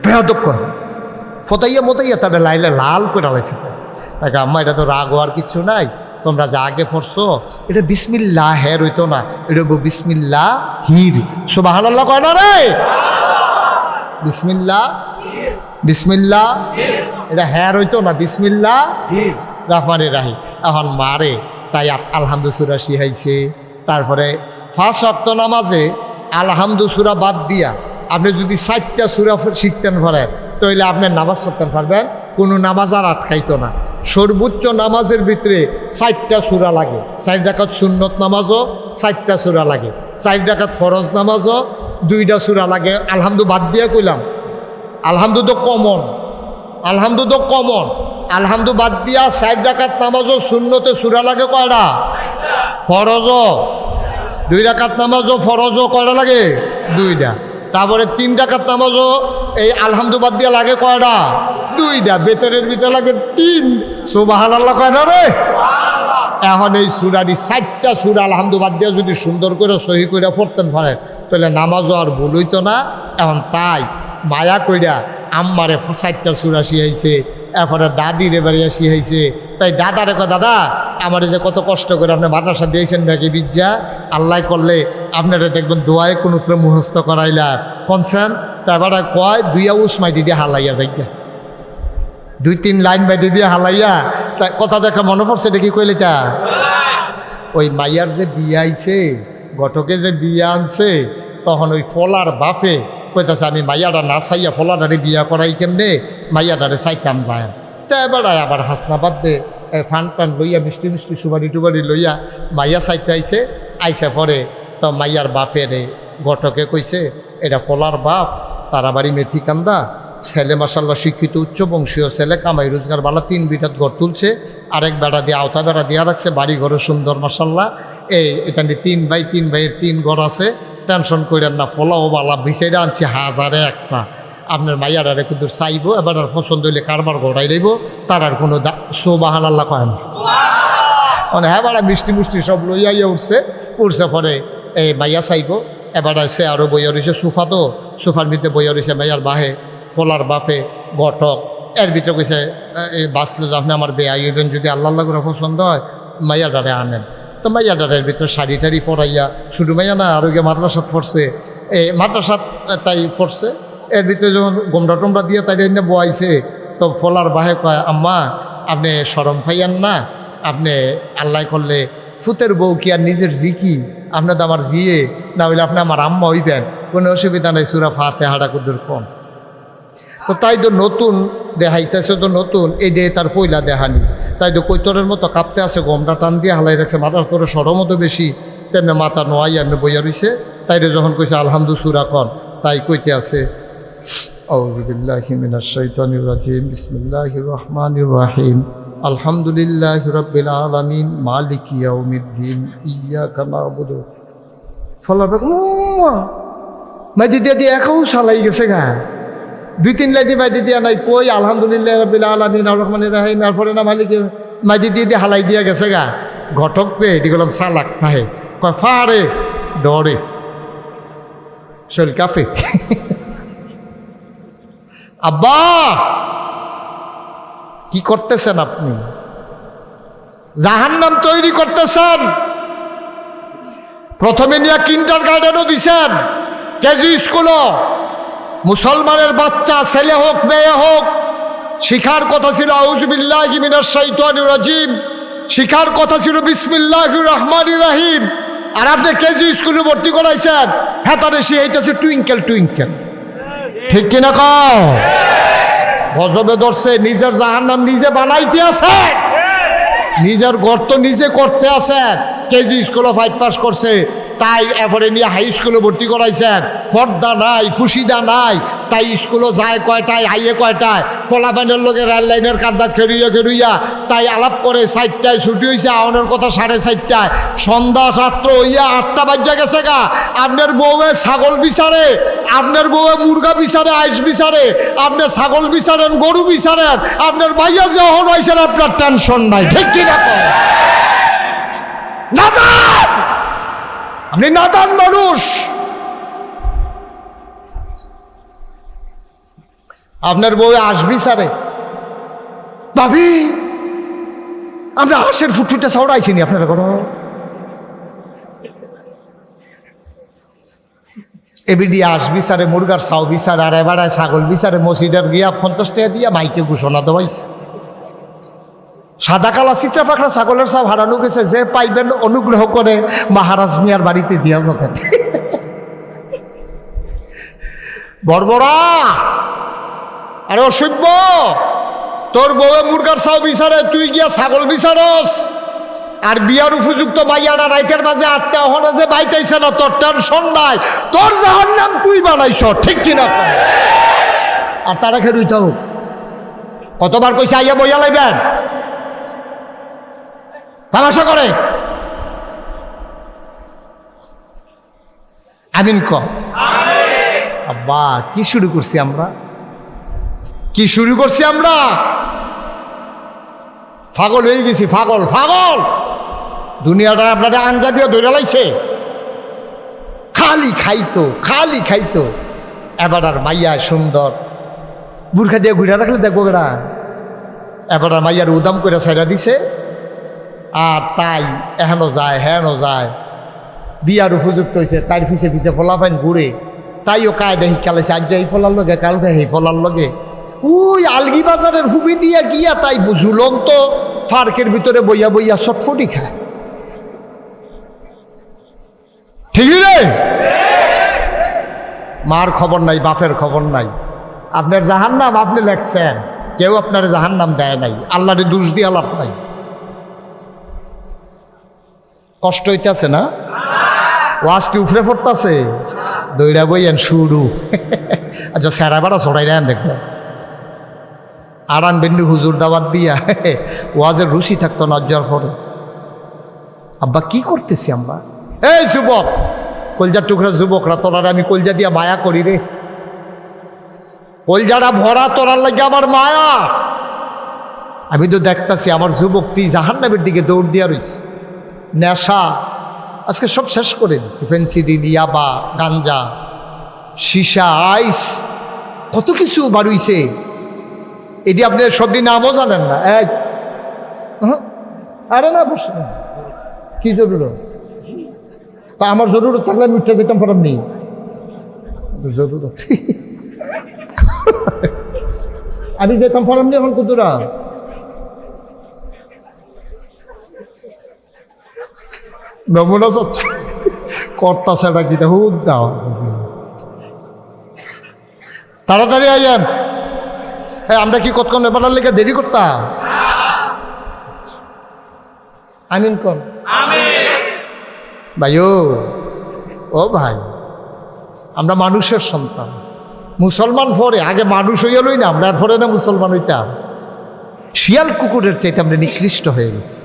বেয়াদব কয় ফতাইয়া মতাইয়া তাদের লাইলে লাল করে লাইছে। তাকে আম্মা এটা তো রাগ হওয়ার কিছু নাই, তোমরা যা আগে পড়ছো এটা বিসমিল্লাহ হের হইতো না, এটা বিসমিল্লাহ হির। সুবহানাল্লাহ কয় না রে? বিসমিল্লাহ বিসমিল্লাহ এটা হ্যার হইতো না, বিসমিল্লাহ হির রহমানির রাহিম। এখন মারে তাই আলহামদু সূরা শিখাইছে। তারপরে 5 ওয়াক্ত নামাজে আলহামদু সূরা বাদ দিয়া আপনি যদি 60টা সূরা শিখতেন পারেন তাহলে আপনি নামাজ পড়তে পারবেন, কোনো নামাজ আর আটকাইতো না। সর্বোচ্চ নামাজের ভিতরে 60টা সূরা লাগে। 4 রাকাত সুন্নত নামাজও 60টা সূরা লাগে, 4 রাকাত ফরজ নামাজও 2টা সূরা লাগে। আলহামদু বাদ দিয়া কইলাম, আলহামদু তো কমন, আলহামদু তো কমন। আলহামদু বাদ দিয়া 4 রাকাত নামাজও সুন্নতে সূরা লাগে কয়টা? ফরজও 2 রাকাত নামাজও ফরজও কয়টা লাগে? 2টা। তারপরে 3 রাকাত নামাজও এই আলহামদু বাদ দিয়া লাগে কয়টা? 2টা। বেতনের ভিতরে লাগে 3। সুবহানাল্লাহ কয়টা রে? এখন এই সূরাটি 60টা সূরা আলহামদু বাদ দিয়া যদি সুন্দর করে সহি করে পড়তেন পারেন তাহলে নামাজও আর ভুল হইতো না। এখন তাই মায়া কইরা আম্মারে 60টা সূরা শিখাইছে, এরপরে দাদির এবারে শিখাইছে। তাই দাদারে কয়, দাদা আমার যে কত কষ্ট করে আপনি মাদ্রাসা দিয়েছেন নাকি বিদ্যা, আল্লাহ করলে আপনারা দেখবেন দোয়ায় কোন উত্তর মুখস্থ করাইলা কনসেন। তারপরে কয় 2 আউস মাইদি দিয়ে হালাইয়া যাইয়া, 2-3 লাইন মাইদি দিয়ে হালাইয়া। তাই কথা দেখা মনে পড়ছে, এটা কি কইলে তা ওই মাইয়ার যে বিয়া আইছে, ঘটকে যে বিয়া আনছে, তখন ওই ফলার বাফে কইতাছে আমি মাইয়াটা না চাইয়া ফলাটারে বিয়া করাই কেমনে, মাইয়াটারে চাইতাম যায়। তা এবারে আবার হাসনাবাদ দে ফান টান লইয়া মিষ্টি মিষ্টি সুবারি টুবারি লইয়া মাইয়া চাইতে আইসে পরে তো মাইয়ার বাপেরে ঘটকে কইছে এটা ফলার বাপ, তারা বাড়ি মেথিকান্দা, ছেলে মাসাল্লাহ শিক্ষিত উচ্চ বংশীয় ছেলে, কামাই রোজগার বালা, 3 বিঘাত ঘর তুলছে, আরেক বেড়া দিয়ে আওতা বেড়া দিয়া রাখছে, বাড়ি ঘরে সুন্দর মাসাল্লাহ। এখানে 3 ভাই, 3 ভাইয়ের 3 ঘর আছে, টেনশন করেন না, ফলাও বালা বিচাইরা আনছি 1000-এ একটা। আপনার মাইয়ারে কিন্তু চাইব, এবার আর পছন্দ হইলে কারবার গড়াই লইব, তার আর কোনো সুবহানাল্লাহ কয় না। মানে হ্যাঁ বাড়া মিষ্টি মুষ্টি সব লইয়া উঠছে পরে এই মাইয়া চাইব। এবার সে আরও বইয়া রয়েছে সোফা, তো সোফার ভিতরে বইয়া রয়েছে মাইয়ার বাহে, ফলার বাফে, ঘটক। এর ভিতরে কইছে এই বাঁচলে আপনি আমার বেয়া হইবেন, যদি আল্লাহ করে পছন্দ হয় মাইয়াটারে আনেন। তো মাইয়াটারের ভিতরে শাড়ি টাড়ি পরাইয়া, শুধু মাইয়া না আরো গিয়ে মাদ্রাসাত পড়ছে, এই মাদ্রাসাত তাই পড়ছে। এর ভিতরে যখন গোমরা টোমরা দিয়ে তাই এনে বয়াইছে, তো ফলার বাহে কয় আম্মা আপনি শরম পাইয়ান না, আপনি আল্লাহ করলে ফুতের বউ কি আর নিজের জি কি, আপনি তো আমার জিয়ে না হইলে আপনি আমার আম্মা হইবেন, কোনো অসুবিধা নেই, সূরা ফাতিহা কুদুর কম। তো তাই তো নতুন দেখাইতেছে, তো নতুন এই দিয়ে তার পয়লা দেখানি, তাই তো কৈতরের মতো কাঁপতে আছে, গমটা টান দিয়ে হালাই রাখছে, মাথার করে সরমও তো বেশি, তেমনি মাথা নোয়াই এমনি বইয়া রইছে। তাইরে যখন কইছে আলহামদু সূরা কর, তাই কইতে আছে আউযু বিল্লাহি মিনাশ শাইতানির রাজিম, বিসমিল্লাহির রহমানির রহিম, আলহামদুলিল্লাহি রাব্বিল আলামিন, মালিকি ইয়াউমিদ্দিন, ইয়্যাকা না'বুদু। ফলার মাইদি দিয়ে একাও সালাই গেছে গা, 2-3 লাইদি মাইদি দিয়া নাই, কই আলহামদুলিল্লাহি রাব্বিল আলামিন আর রহমানির রহিম, এরপরে না মালিকি, মাইদি দিয়ে হালাই দিয়া গেছে গা। ঘটকতে এটি গেলাম সালাক তাহে কয় ফারে ডরে শরীর কাফে। আব্বা কি করতেছেন আপনি? জাহান্নাম তৈরি করতেছেন। প্রথমে নিয়ে কিন্ডার গার্ডেনও দিছেন, কেজি স্কুলও। মুসলমানের বাচ্চা ছেলে হোক মেয়ে হোক, শিখার কথা ছিল আউযু বিল্লাহি মিনাশ শাইতানির রাজিম, শিখার কথা ছিল বিসমিল্লাহির রহমানির রহিম। আর আপনি কেজি স্কুলে ভর্তি করাইছেন, হেতারে শিখাইতেছে টুইঙ্কেল টুইঙ্কেল। ঠিক কিনা কও? গজবে ধরছে, নিজের জাহান্নাম নিজে বানাইতে আছে, নিজের গর্ত নিজে করতে আছে। কেজি স্কুলে 5 পাস করছে, তাই এরপরে নিয়ে হাই স্কুলে ভর্তি করাইছেন, পর্দা নাই, ফুসিদা নাই, তাই স্কুলে যায় কয়টায়, আইয়ে কয়টায়, ফলাফাইনের লোকের রেল লাইনের কান্দা খেরুইয়া, তাই আলাপ করে 4টায় ছুটি হয়েছে, আওনের কথা 4:30টায়, সন্ধ্যা 7 হইয়া 8টা বাজা গেছে গা। আপনার বউয়ে ছাগল বিচারে, আপনার বউয়ে মুরগা বিচারে, আইস বিচারে, আপনি ছাগল বিচারেন, গরু বিচারেন, আপনার ভাইয়া যখন হয়েছেন আপনার টেনশন নাই। ঠিক কিনা? নাদান, আপনি নাদান মানুষ। আপনার বউ আসবি সারে, ভাবি আমরা হাঁসের ফুটফুটটা ছড়াইছি নি আপনারা কোনো এবিডি হাঁস বিচারে মুরগার ছাও বিচার আর এবারায় ছাগল বিচারে মসজিদের গিয়া 50 টাকা দিয়া মাইকে ঘোষণা দেওয়াইছে সাদা কালা চিত্রা পাখড়া ছাগলের সব হারানো গেছে যে পাইবেন অনুগ্রহ করে মহারাজ মিয়ার বাড়িতে দিয়া যাবেন বর্বরা আরে অসভ্য তোর বউয়ে মুরগার ছাও বিচারে তুই গিয়া ছাগল বিচারস আর বিয়ার উপযুক্ত মাইয়াটা রাইতের মাঝে 8টা হলে যে বাইতাইছে না তোর টেনশন নাই তোর জাহান্নাম তুই বানাইছ ঠিক কিনা আর তারা খেরুইটাও কতবার কইছে আইয়া বইয়া লাইবেন তামাশা করে আমিন ক আব্বা কি শুরু করছি আমরা পাগল হয়ে গেছি পাগল দুনিয়াটা আপনাদের আঞ্জা দিয়ে ধরে লাইছে খালি খাইতো এবার আর মাইয়া সুন্দর বুর্খা দিয়ে ঘুরে রাখলে দেখবো গেরা এবার আর মাইয়ার উদাম করে ছাইরা দিছে আর তাই এহেনো যায় বিয়ার উপযুক্ত হয়েছে তার পিছে ফলাফাইন ঘুরে তাইও কায়দা শিকালাইছে আজ এই ফলার লগে কালকে সেই ফলার লগে ওই আলগি বাজারের হুবি দিয়া গিয়া তাই ঝুলন্ত ফার্কের ভিতরে বইয়া চটফটি খায় ঠিক রে মার খবর নাই বাপের খবর নাই আপনার জাহান্নাম আপনি লেখছেন কেউ আপনার জাহান্নাম দেয় নাই আল্লাহরে দোষ দিয়া লাভ নাই কষ্ট হইতেছে না ওয়াজ কি উফরে পড়তেছে দইরা বইয়েন শুরু আচ্ছা স্যারা বাড়া ছড়াই নেন দেখবে আরান বেন্ডু হুজুর দাওয়াত দিয়া ওয়াজের রুচি থাকতো নজ্জার পরে আব্বা কি করতেছি আমরা এই যুবক কলজার টুকরা যুবকরা তোরার আমি কলজা দিয়া মায়া করি রে কলজাটা ভরা তোরার লাগে আমার মায়া আমি তো দেখতাছি আমার যুবক তুই জাহান্নামের দিকে দৌড় দিয়া রইছি নেশা আজকে সব শেষ করে দিচ্ছি ফেন্সিডিল ইয়াবা গাঞ্জা সীসা আইস কত কিছু বাড়ুইছে এটি আপনি সবটি নামও জানেন না এক আরে না বসে না কি জরুরত তা আমার জরুরত থাকলে আমি উঠতে যেতাম পারাম নেই জরুরত আমি যেতাম পারাম নি এখন কতটা নমুনা চাচ্ছে কর্তা সেটা কিটা হুদ দাও তাড়াতাড়ি আইয়েন আমরা কি কতক্ষণ এবার লেগে দেরি করতাম আমিন কর ভাই ও ভাই আমরা মানুষের সন্তান মুসলমান পরে আগে মানুষ হইয়া লই না আমরা পরে না মুসলমান হইতাম শিয়াল কুকুরের চাইতে আমরা নিকৃষ্ট হয়ে গেছি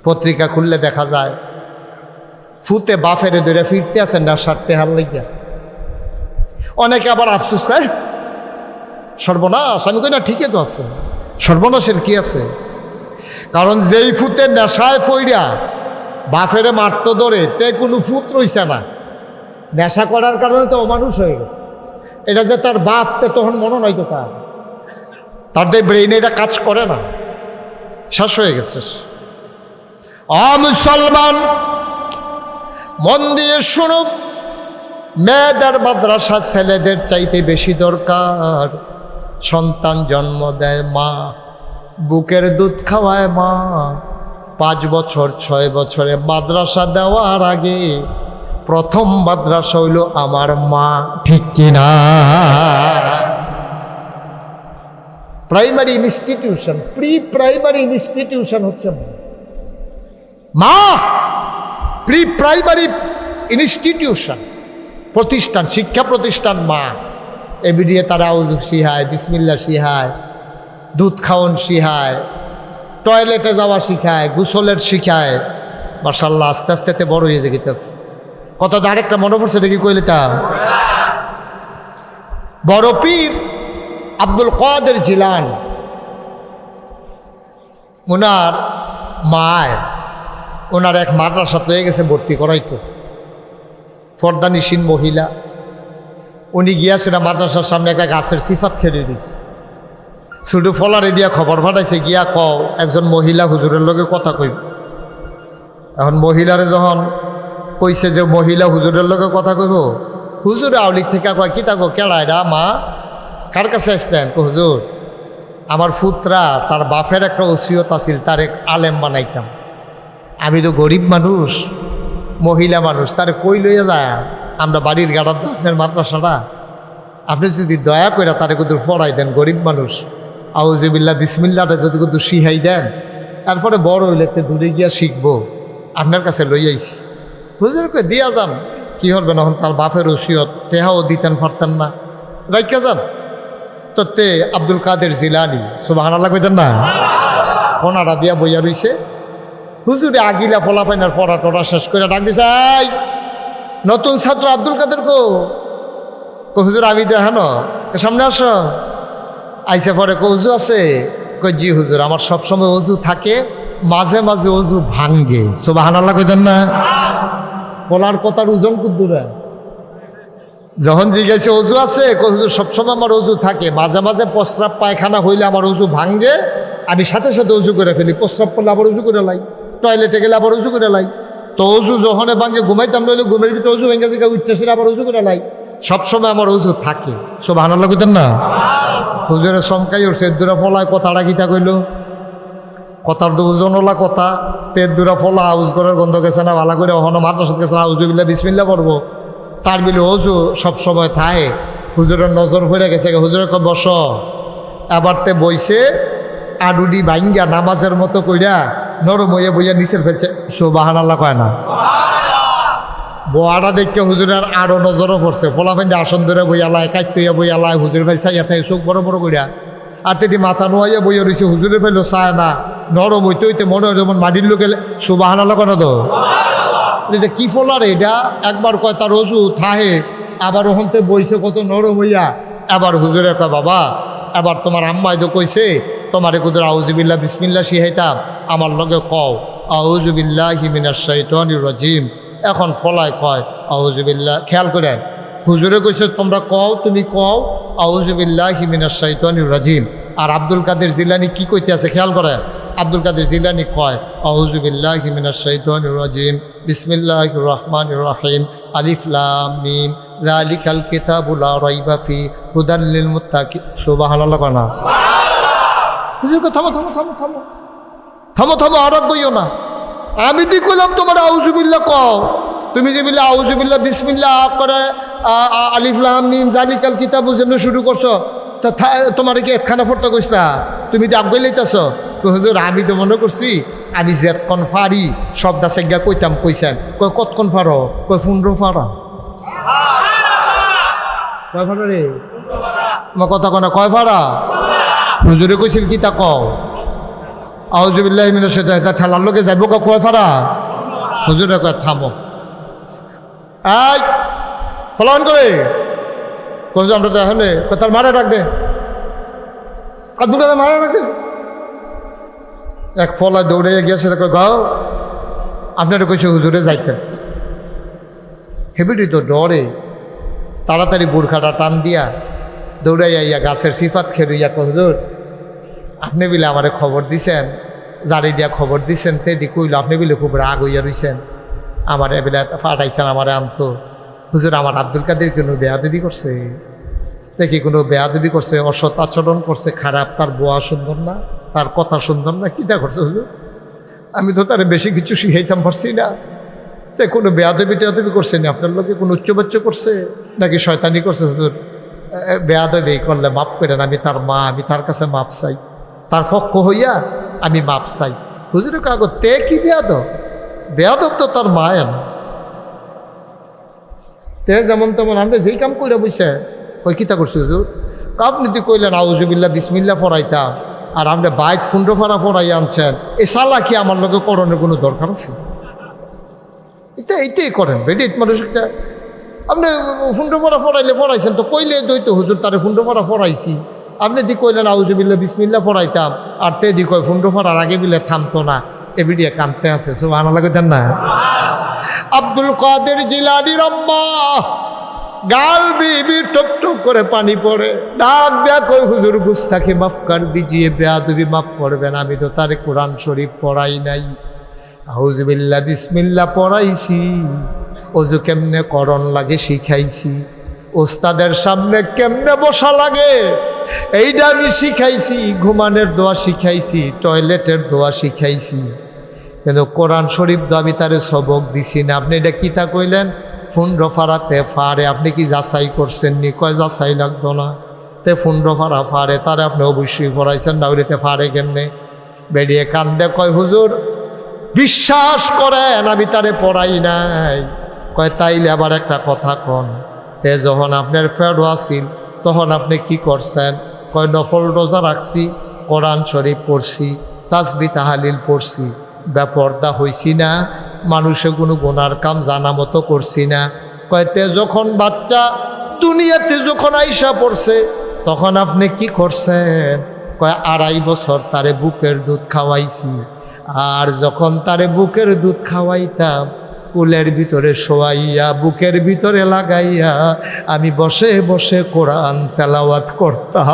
পত্রিকা খুললে দেখা যায় ফুতে বাফেরে ধরে ফিরতে আছেন না 60 টাকার লাগিয়া অনেকে আবার আফসোস করে সর্বনাশ আমি কই না ঠিকই তো আছে সর্বনাশের কি আছে কারণ যেই ফুতে নেশায় পইড়া বাফেরে মারতো ধরে তে কোনো ফুত রইছে না নেশা করার কারণে তো অমানুষ হয়ে গেছে এটা যে তার বাপতে তখন মনে নয় তো তার ব্রেইনে এটা কাজ করে না শেষ হয়ে গেছে মুসলমান মন দিয়ে শুনুক মেয়েদের মাদ্রাসা ছেলেদের চাইতে বেশি দরকার সন্তান জন্ম দেয় মা বুকের দুধ খাওয়ায় মা 5 বছর 6 বছরে মাদ্রাসা দেওয়ার আগে প্রথম মাদ্রাসা হইল আমার মা ঠিক কিনা primary institution pre primary institution হচ্ছে মা প্রি প্রাইমারি ইনস্টিটিউশন প্রতিষ্ঠান শিক্ষা প্রতিষ্ঠান মা এবিডিয়ে তারা আউযু শিখায় বিসমিল্লাহ শিখায় দুধ খাওয়ান শিখায় টয়লেটে যাওয়া শিখায় গোসলের শিখায় মাশাআল্লাহ আস্তে আস্তে বড় হয়ে গেছে কত আরেকটা মনে পড়ছে দেখি কইলে তা বড় পীর আব্দুল কাদের জিলানী ওনার মায় ওনার এক মাদ্রাসা হয়ে গেছে ভর্তি করাইতো ফর্দানিসীন মহিলা উনি গিয়াছেন মাদ্রাসার সামনে একটা গাছের সিফাত খেলে দিয়েছে শুধু ফলারে দিয়া খবর পাঠাইছে গিয়া কও একজন মহিলা হুজুরের লগে কথা কইব। এখন মহিলারে যখন কইছে যে মহিলা হুজুরের লগে কথা কইব, হুজুরে আউলিক থেকে কয় কি তাকো কেড়াইরা মা কার কাছে আসলেন? হুজুর আমার পুত্রা তার বাপের একটা ওসিয়ত আছিল, তার এক আলেম বানাইতাম। আমি তো গরিব মানুষ, মহিলা মানুষ, তারে কই লইয়া যায় আমরা বাড়ির গাড়ার আপনার মাদ্রাসাটা, আপনি যদি দয়া করে তারে কিন্তু পড়াই দেন, গরিব মানুষ আউযুবিল্লাহ বিসমিল্লাহটা যদি কিন্তু শিখাই দেন, তারপরে বড় হইলে দূরে গিয়া শিখবো, আপনার কাছে লই আইছি। হুজুরকে দিয়া যান, কি করবেন? এখন তার বাপের ওসিয়ত টেহাও দিতেন পারতেন না, রাইখা যান। তোতে আব্দুল কাদের জিলানী সুবহানাল্লাহ কইতেন না, কোনাটা দিয়া বইয়া রইছে। হুজুরে আগিলা ফলাফাইনার পড়া টড়া শেষ করে ডাক দিছে, এই নতুন ছাত্র আব্দুল কাদের কো? হুজুর আমি দেখানো, সামনে আসো। আইসে পরে অজু আছে? কই জি হুজুর, আমার সবসময় অজু থাকে, মাঝে মাঝে অজু ভাঙ্গে। সুবহানাল্লাহ কইতেন না? বলার কথার ওজন কুদ্দুরা যখন জিজ্ঞাসা অজু আছে, হুজুর সবসময় আমার অজু থাকে, মাঝে মাঝে প্রস্রাব পায়খানা হইলে আমার অজু ভাঙ্গে, আমি সাথে সাথে অজু করে ফেলি। প্রস্রাব করলে আবার অজু করে লাই, টয়লেটে গেলে আবার অজু করে লাই। তো অজু যখন ভাঙ্গে ঘুমাইতাম রইলে ঘুমের ভিতরে অজু ভেঙে দিকে উঠতেছে, আবার অজু করে লাই। সবসময় আমার অজু থাকে। সুবহানাল্লাহ কইতেন না? হুজুরে চমকাই উঠছে, দুরা ফলায় কথাটা গীতা কইল, কথার তো ওজনওয়ালা কথা। তের দুরা ফলা আউজ করার গন্ধ গেছে না, ভালো করে ওখানে মাদ্রাসাত গেছে না, আউযুবিল্লাহ বিসমিল্লাহ পড়বো, তার বিলে অজু সবসময় থাকে। হুজুরের নজর পড়ে গেছে, হুজুরে কয় বস। এবার তে বইছে, আডুডি ভাঙ্গা নামাজের মতো কইরা নরম হইয়া বইয়া নিচের ফেলছে। সুবহানাল্লাহ কয় না? বোয়াটা দেখতে হুজুরের আরো নজরও পড়ছে। ফলা ফেন্দে আসন ধরে বইয়ালায়, কাইত হইয়া বইয়ালায়, হুজুর ফেলছে ইয়াতে চোখ বড় বড় কইরা। আর তেদি মাথা নোয়াইয়া বইয়া রয়েছে, হুজুরে ফেললো চায় না, নরম হইতে হইতে মনে হয় যেমন মাটির লোকে। সুবহানাল্লাহ কেন? তো এটা কি ফলার? এটা একবার কয় তার অজু থাহে, আবার ওখানতে বইছে কত নরম হইয়া। এবার হুজুরে কয় বাবা, এবার তোমার আম্মাই তো কইছে তোমারে কুদুর আউযুবিল্লাহ বিসমিল্লাহ শিখাইতাম, আমার লগে কও আউযুবিল্লাহি মিনাশ শাইতানির রাজিম। এখন ফলায় কয় আউযুবিল্লাহ, খেয়াল করেন, হুজুরে কইছে তোমরা কও, তুমি কও আউযুবিল্লাহি মিনাশ শাইতানির রাজিম। আর আব্দুল কাদের জিলানী কি কইতে আছে খেয়াল করেন। আব্দুল কাদের জিলানী কয় আউযুবিল্লাহি মিনাশ শাইতানির রাজিম, বিসমিল্লাহির রহমানির রহিম, আলিফ লাম মিম, যালিকাল কিতাবু লা রাইবা ফি, হুদাল লিল মুত্তাকিন। সুবহানাল্লাহ কানা? হুজুর কয় থামো থামো থামো থামো থামো থামো, আর বইও না। আমি তুই কইলাম তোমার আউযুবিল্লাহ কও, তুমি যে বললে আউযুবিল্লাহ বিসমিল্লাহ করে আলিফ লাম মিম যালিকাল কিতাবু যেমন শুরু করছো, তা তোমার কি একখানা ফোরটা কইস না, তুমি তো আগে লইতেছ। হুজুর আমি তো মনে করছি আমি যেতক্ষণ ফারি সবটা সেগা কইতাম। কইছেন? কয় কতক্ষণ ফারো? কয় 15 ফারা। কয় ফারা রে? আমার কথা কনা কয় ফারা? হুজুরে কইছিল কি তা কও আউযুবিল্লাহি মিনাশ শাইতানির, তা ঠেলার লোকে যাইব কয় ফারা? হুজুরে কয় থামো, এই ফলান করে কই আমরা তো এখন তার মারা ডাক দে, আব্দুল কাদের মারা ডাক দে। এক ফলা দৌড়ে গিয়েছে, গাও আপনারা কইছে হুজুরে যাইতেন। হেবিটি তো ডরে তাড়াতাড়ি বুরখাটা টান দিয়া দৌড়াইয়া ইয়া গাছের সিফাত খেলুইয়া হুজুর আপনি বিলে আমারে খবর দিছেন, জারি দিয়া খবর দিছেন, তেদি কইল আপনি বিলে খুব রাগ হইয়া রইছেন, আমার এবেলা ফাটাইছেন, আমারে আনতো। হুজুর আমার আব্দুল কাদের কোনো বেয়াদবি করছে? দেখি কোনো বেয়াদবি করছে, অসৎ আচরণ করছে, খারাপ, তার বোয়া সুন্দর না, তার কথা সুন্দর না, কিটা করছে হুজুর? আমি তো তার বেশি কিছু শিখাইতাম পারছি না, তাই কোনো বেয়াদবি টেয়াদবি করছে না আপনার লোকে? কোনো উচ্চবাচ্য করছে নাকি শয়তানি করছে? হুজুর বেয়াদবি করলে মাফ করেন, আমি তার মা, আমি তার কাছে মাপ চাই, তার পক্ষ হইয়া আমি মাপ চাই। হুজুরের কাগজ তে কি বেয়াদব? বেয়াদব তো তার মায়ের, তে যেমন তেমন আমরা যেই কাম করে বুঝছে কই কিতা করছি হুজুর? আপনি তুই কইলেন আউযুবিল্লাহ বিসমিল্লাহ পড়াইতাম, আর আপনি বাইক ফুন্ডো ফাড়া পড়াই আনছেন, এ সালা কি আমার লোকে করণের কোনো দরকার আছে? এইটাই করেন বেডিট মানুষটা। আপনি ফুন্ডো ফাড়া পড়াইলে পড়াইছেন তো কইলে দইতো হুজুর তারে ফুন্ডো ফাড়া পড়াইছি, আপনি দি কইলেন আউযুবিল্লাহ বিসমিল্লাহ পড়াইতাম, আর তে দি কয় ফুন্ডো ফাড়ার আগে বিলে থামতো না, এ বিডিয়া কানতে আছে। সুবহানাল্লাহ কইতেন না? আব্দুল কাদের জিলানীর আম্মা গাল বিবি টপ টপ করে পানি পড়ে, ডাক দেয়া কই হুজুর গুস্তাখি মাফ কর দিজিয়ে, বেয়াদবি মাফ করবেন, আমি তো তারে কোরআন শরীফ পড়াই নাই। আউযুবিল্লাহ বিসমিল্লাহ পড়াইছি, ওযু কেমনে করণ লাগে শিখাইছি, ওস্তাদের সামনে কেমনে বসা লাগে এইটা আমি শিখাইছি, ঘুমানোর দোয়া শিখাইছি, টয়লেটের দোয়া শিখাইছি, কিন্তু কোরআন শরীফ তো আমি তারে সবক দিছি না। আপনি এটা কিতা কইলেন? ফুন্ড্র ফাড়াতে ফাড়ে, আপনি কি যাচাই করছেন নি? কয় যাচাই লাগতো না, তে ফুন্ড্র ফাড়া ফাড়ে, তারে আপনি অবশ্যই পড়াইছেন না, ওইতে ফাড়ে কেমনে? বেরিয়ে কান্দে, কয় হুজুর বিশ্বাস করেন আমি তারে পড়াই নাই। কয় তাইলে আবার একটা কথা কন, তে যখন আপনার ফেরো আসিল তখন আপনি কি করছেন? কয় নফল রোজা রাখছি, কোরআন শরীফ পড়ছি, তাসবিহ তাহলিল পড়ছি, বেপর্দা হইছি না, মানুষে কোনো গুনার কাম জানা মতো করছি না। কয়তে যখন বাচ্চা দুনিয়াতে যখন আইসা পড়ছে তখন আপনি কি করছেন? কয় 2.5 বছর তারে বুকের দুধ খাওয়াইছি, আর যখন তারে বুকের দুধ খাওয়াইতাম কুলের ভিতরে শোয়াইয়া বুকের ভিতরে লাগাইয়া আমি বসে বসে কোরআন তেলাওয়াত করতাম।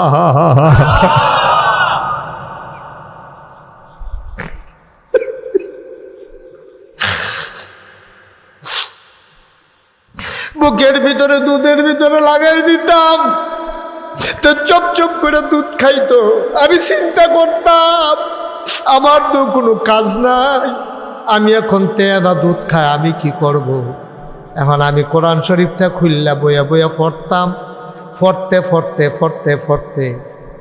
বুকের ভিতরে দুধের ভিতরে লাগাই দিতাম, তো চপ চপ করে দুধ খাইতো। আমি চিন্তা করতাম আমার তো কোনো কাজ নাই, আমি এখন তেরা দুধ খাই, আমি কি করব? এখন আমি কোরআন শরীফটা খুললা বইয়া বইয়া পড়তাম, পড়তে পড়তে পড়তে পড়তে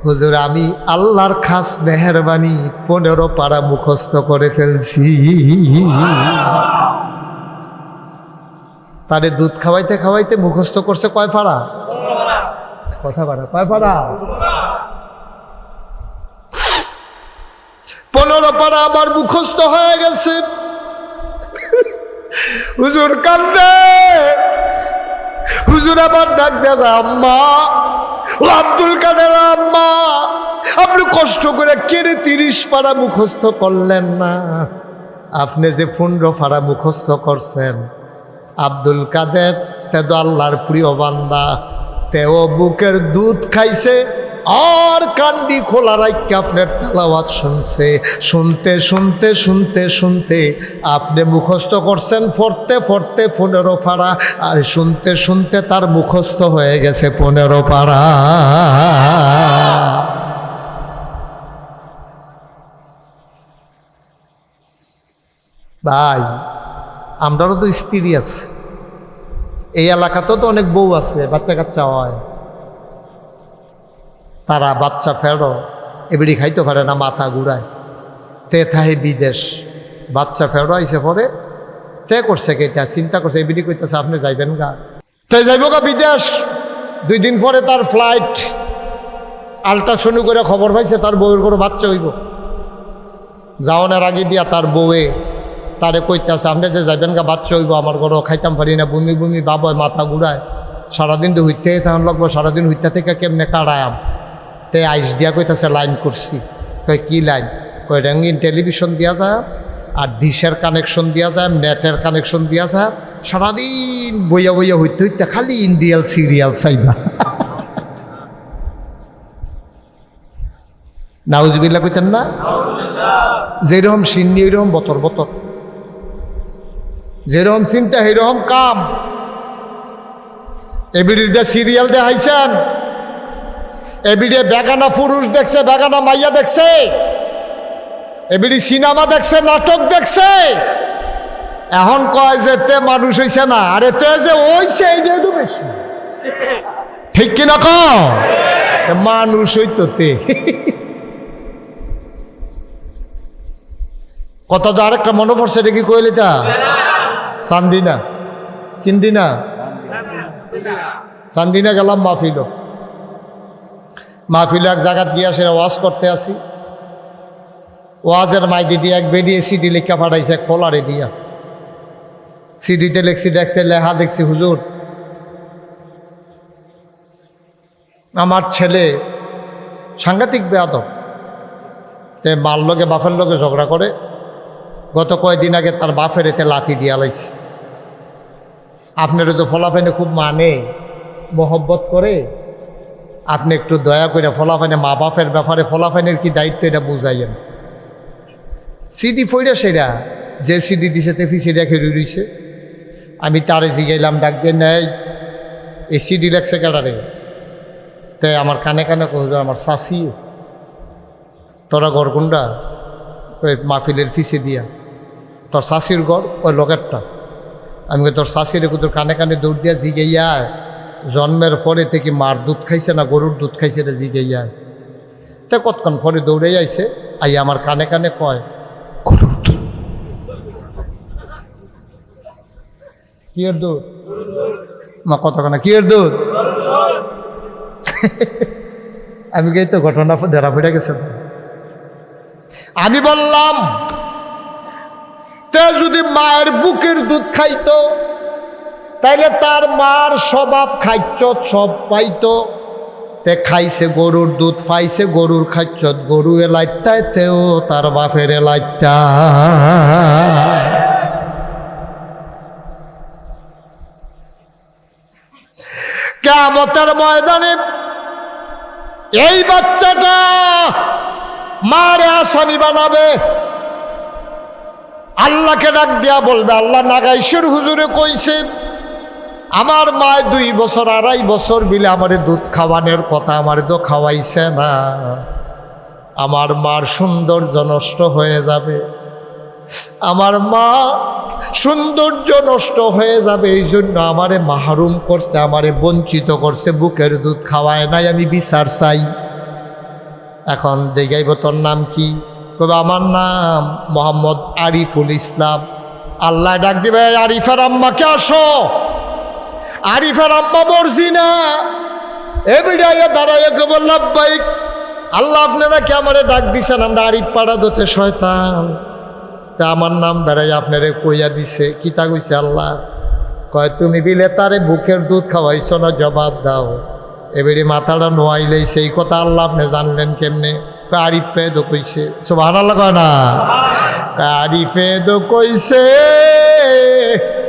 হুজুর আমি আল্লাহর খাস মেহেরবানি 15 পারা মুখস্থ করে ফেলছি। তারে দুধ খাওয়াইতে খাওয়াইতে মুখস্থ করছে কয় পারা? কথা পারা কয় পারা? 15 পারা আবার মুখস্থ হয়ে গেছে। হুজুর কান্দে, হুজুর আবার ডাক দেব, আম্মা ও আব্দুল কাদের আম্মা, আপনি কষ্ট করে কেড়ে 30 পারা মুখস্থ করলেন না, আপনি যে 15 পারা মুখস্থ করছেন। আব্দুল কাদের তে তো আল্লাহর প্রিয় বান্দা, তেও বুকের দুধ খাইছে আর কান্ডি খোলা রাখতে আপনার তেলাওয়াত শুনছে, শুনতে শুনতে শুনতে শুনতে আপনি মুখস্থ করছেন পড়তে পড়তে 15 পারা, আর শুনতে শুনতে তার মুখস্থ হয়ে গেছে 15 পারা। ভাই আমরারও তো স্ত্রী আছে, এই এলাকাতেও তো অনেক বউ আছে, বাচ্চা কাচ্চা হয়, তারা বাচ্চা ফেরো এবিড়ি খাইতে পারে না, মাথা ঘুরায়, তে থাহে বিদেশ, বাচ্চা ফেরো আইসে পরে তে করছে কেটা চিন্তা করছে, এবিড়ি কইতেছে আপনি যাইবেন গা, তে যাইব গা বিদেশ। 2 দিন পরে তার ফ্লাইট, আল্ট্রাসাউন্ড করে খবর পাইছে তার বউয়ের কোনো বাচ্চা হইব। যাওয়ানোর আগে দিয়া তার বউয়ে তারে কইতেছে আপনি যে যাইবেন গা, বাচ্চা হইব, আমার ঘরে খাইতাম পারি না, বমি বমি বাবা, মাথা ঘুরায়, সারাদিন তো হইতে তখন লাগবো, সারাদিন হইতে থেকে কেমনে কাটায়াম। তে আইস দিয়া কইতাছে লাইন করছি। কয় কি লাইন? কয় রঙিন টেলিভিশন দিয়া যায়, আর ডিশের কানেকশন দিয়া যায়, নেটের কানেকশন দিয়া যায়, সারাদিন বইয়া বইয়া হইতে হইতে খালি ইন্ডিয়াল সিরিয়াল চাইবা। নাউজুবিল্লাহ কইতেন না? যেরকম সিন্নি ওইরকম বতর বতর, যেরকম চিন্তা সেইরকম কাম। এবিডিতে সিরিয়াল দেখাইছেন, এবিডে বেগানা পুরুষ দেখছে, বেগানা মাইয়া দেখছে, এবিডি সিনেমা দেখছে, নাটক দেখছে, এখন কয় যে তে মানুষ হইছে না, আরে তে যে হইছে এইটাই তো বেশি, ঠিক কিনা ক? মানুষ হইতো তে। কথা তো আরেকটা মনে পড়ছে, এটা কি কইলি তা? চান্দিনা কিন্দিনা চান্দিনা গেলাম মাহফিল, মাহফিল এক জায়গাত গিয়া সেটা ওয়াজ করতে আসি, ওয়াজের মাইদি দিয়ে এক বেরিয়ে সিডি লেখা পাঠাইছে, এক ফলারে দিয়া সিডিতে লেখছি, দেখছে লেখা দেখছি, হুজুর আমার ছেলে সাংঘাতিক বেয়াদব, তে মার লগে বাপের লগে ঝগড়া করে, গত কয়েকদিন আগে তার বাপের এতে লাথি দিয়া লাইছে। আপনারও তো ফলাফেনে খুব মানে, মহব্বত করে আপনি একটু দয়া করে ফলাফানে মা বাপের ব্যাপারে ফলাফানের কি দায়িত্ব এটা বুঝাইয়েন। সিডি ফইরা সেরা যে সিডি দিছে তে ফিসে রেখে রইছে। আমি তারে জিগাইলাম, ডাক দিয়ে নেই এই সিডি লেখছে কাটারে। তাই আমার কানে কানে কইল, আমার শাসি তোরা ঘর কোনটা? ওই মাহফিলের ফিসে দিয়া। তোর শাসির ঘর ওই লোকেরটা। আমি তোর শাসির তোর কানে কানে দৌড় দিয়া জিগাইয়া জন্মের পরে থেকে মার দুধ খাইছে না গরুর দুধ খাইছে না জিগাইয়া। তা কতক্ষণ পরে দৌড়ে আইছে, আই আমার কানে কানে কয় গরুর দুধ। কি এর দুধ? মা কতক্ষণ কি এর দুধ? আমি গেই তো ঘটনা ধরা পড়ে গেছে। আমি বললাম তে যদি মায়ের বুকের দুধ খাইতো তাইলে তার মার স্বভাব খাইচ্ছ সব পাইতো। তে খাইছে গরুর দুধ, পাইছে গরুর খাইচ্ছ, গরু এলাইতায় তেও তার বাপের এলাইতা। কিয়ামতের ময়দানে এই বাচ্চাটা মারে আসামি বানাবে। আল্লাহকে ডাক দিয়া বলবে, আল্লাহ নাগাইশের হুজুরে কইছে আমার মায় 2 বছর 2.5 বছর বিলে আমারে দুধ খাওয়ানোর কথা, আমারে তো খাওয়াইছে না। আমার মার সৌন্দর্য নষ্ট হয়ে যাবে, আমার মা সৌন্দর্য নষ্ট হয়ে যাবে, এই জন্য আমারে মাহরুম করছে, আমারে বঞ্চিত করছে, বুকের দুধ খাওয়ায় নাই। আমি বিচার চাই। এখন জিগাইব তোর নাম কি? তবে আমার নাম মোহাম্মদ আরিফুল ইসলাম। আল্লাহ ডাক দিবে, আরিফের আম্মাকে আসো। আরিফের আম্মা মরজিনা এবিডাইয়া দাঁড়াইয়া কে বলল, লাব্বাইক। আল্লাহ আপনারা কি আমারে ডাক দিছেন? আমরা আরিফ পাড়া দতে শয়তান। তা আমার নাম বেড়াই আপনারে কইয়া দিছে। কিতা কইছে আল্লাহ? কয় তুমি বিলে তারে বুকের দুধ খাওয়াইছ না, জবাব দাও। এবারে মাথাটা নোয়াইলেই সেই কথা আল্লাহ আপনি জানলেন কেমনে? আরিফে দো কইছে। সুবহানাল্লাহ কয় না? আরিফে দো কইছে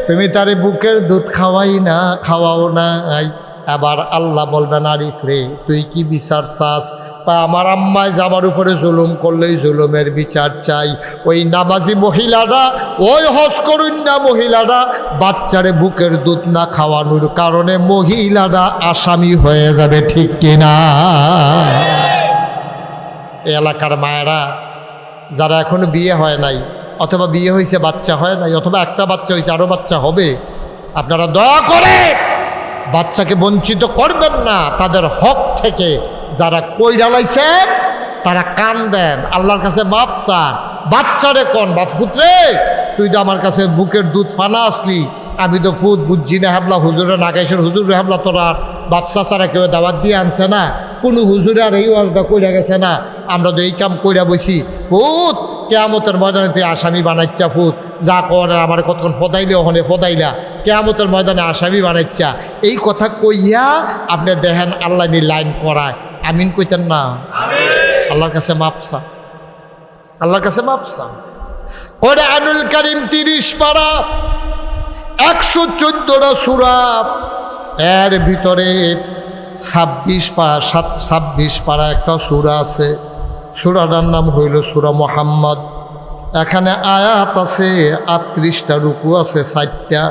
তুমি তারে বুকের দুধ খাওয়াও নাই। আবার আল্লাহ বলবেন, আরিফ রে তুই কি বিচার চাস? আমার আম্মায় যে আমার উপরে জুলুম করলেই জুলুমের বিচার চাই। ওই নামাজি মহিলারা, ওই হজ করুন না মহিলারা বাচ্চারে বুকের দুধ না খাওয়ানোর কারণে মহিলারা আসামি হয়ে যাবে, ঠিক কিনা? এলাকার মায়েরা যারা এখনো বিয়ে হয় নাই, অথবা বিয়ে হয়েছে বাচ্চা হয় নাই, অথবা একটা বাচ্চা হয়েছে আরও বাচ্চা হবে, আপনারা দয়া করে বাচ্চাকে বঞ্চিত করবেন না। তাদের হক থেকে যারা কইরা লাইছেন তারা কান দেন, আল্লাহর কাছে মাপ চান। বাচ্চারে কোন বাপ পুত্রে তুই তো আমার কাছে বুকের দুধ ফানা আসলি, আমি তো ফুট বুঝছি না হাবলা, হুজুরে নাগাইশের হুজুরে হাবলা তোরা বাপসা ছাড়া কেউ দাওয়াত দিয়ে আনছে না, কোনো হুজুরে আর এই ওয়াজটা কইরা গেছে না, আমরা তো এই কাম কইরা বসি। ফুট কিয়ামতের ময়দানে তুই আসামি বানাইচ্ছা, ফুট যা কর আমার কতক্ষণ ফদাইলে ওখানে ফদাইলা, কিয়ামতের ময়দানে আসামি বানাইচ্ছা। এই কথা কইয়া আপনি দেখেন আল্লাহ নি লাইন করায়, আমিন কইতেন না? আল্লাহর কাছে মাপসা, আল্লাহর কাছে মাপসা। কোরআনুল কারীম 30 পারা 114টা সূরা, এর ভিতরে 26 পারা একটা সূরা আছে। সূরাটার নাম হইল সূরা মুহাম্মদ। এখানে আয়াত আছে 38টা, রুকু আছে 4টা।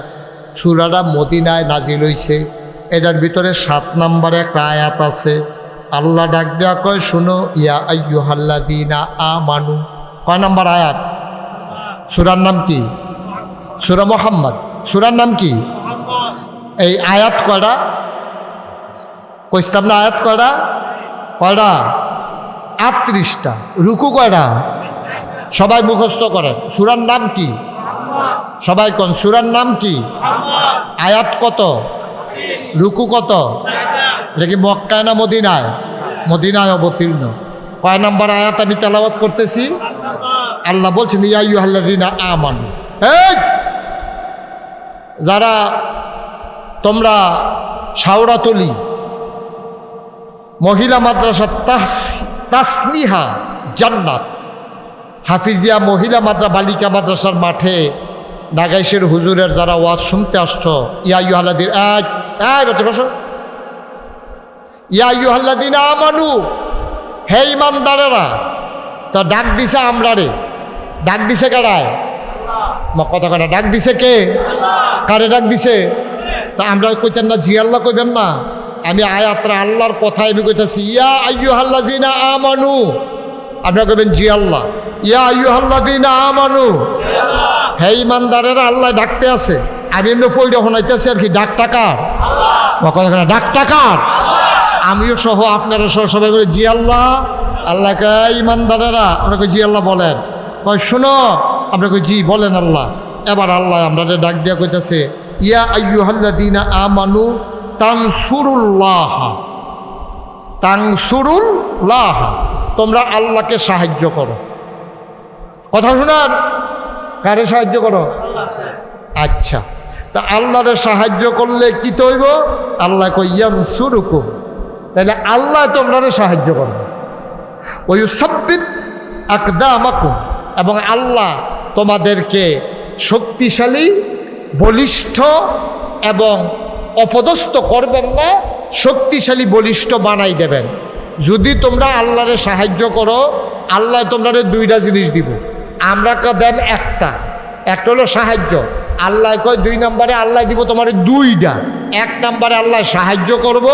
সূরাটা মদিনায় নাজিল হইছে। এটার ভিতরে 7 নম্বরে একটা আয়াত আছে। আল্লাহ ডাক দেয়া কয়, শুনো, ইয়া আইয়ুহাল্লাযীনা আমানু। কয় নম্বর আয়াত? সূরার নাম কি? সূরা মুহাম্মদ। সূরার নাম কি? এই আয়াত কয়টা কইতাম না? আয়াত কয়টা? 38টা। রুকু কয়টা? সবাই মুখস্থ করেন। সূরার নাম কি? সবাই কোন সূরার নাম কি? আয়াত কত? রুকু কত? এটা কি মক্কায় না মদিনায়? মদিনায় অবতীর্ণ। কয় নম্বর আয়াত আমি তেলাওয়াত করতেছি? আল্লাহ বলছেন, ইয়া আইয়ুহাল্লাযীনা আমানু। এই যারা তোমরা শাওরাতলি মহিলা মাদ্রাসা তাসনিহা জান্নাত হাফিজিয়া মহিলা বালিকা মাদ্রাসার মাঠে নাগাইশের হুজুরের যারা ওয়াজ শুনতে আসছো, ইয়া আইয়ুহাল্লাযীনা, ইয়া আইয়ুহাল্লাযীনা আমানু, হে ঈমানদারেরা। তো ডাক দিছে আমরা রে, ডাক দিছে কারায়? কথা কথা ডাক দিছে কে? কারে ডাক দিছে? তা আমরা কইতেন না জি আল্লাহ কইবেন না? আমি আয়াতরা আল্লাহর কথায় আমি কইতেছি ইয়া আইয়ুহাল্লাযীনা আমানু, আপনারা কইবেন জি আল্লাহ। ইয়া আইয়ুহাল্লাযীনা আমানু, হে ঈমানদারেরা আল্লাহ ডাকতে আছে। আমি এমনি ফইরা শোনাইতেছি আর কি, ডাকটা কার? কথা কথা ডাকটা কার? আমিও সহ আপনারা সহ সবাই বলে জি আল্লাহ। আল্লাহ কয় ঈমানদারেরা, আপনাকে জি আল্লাহ বলেন। কয় শোনো, আপনাকে জি বলেন আল্লাহ। এবার আল্লাহ আমরা ডাক দিয়া কইতেছে ইয়া আইয়ুহাল্লাযীনা আমানু তানসুরুল্লাহ, তানসুরুল্লাহ, তোমরা আল্লাহকে সাহায্য করো। কথা শোনান, কারে সাহায্য করো? আচ্ছা, তা আল্লাহরে সাহায্য করলে কি তৈব? আল্লাহ কই ইয়ানসুরুকুম, তাহলে আল্লাহ তোমরা সাহায্য করবে। ওয়ুসাব্বিত আকদামাকুম, এবং আল্লাহ তোমাদেরকে শক্তিশালী, বলিষ্ঠ এবং অপদস্থ করবেন না, শক্তিশালী বলিষ্ঠ বানাই দেবেন। যদি তোমরা আল্লাহরে সাহায্য করো, আল্লাহ তোমরা দুইটা জিনিস দিব। আমরা দেন একটা হলো সাহায্য। আল্লাহ কয় 2 নম্বরে আল্লাহ দিব তোমার দুইটা। 1 নম্বরে আল্লাহ সাহায্য করব,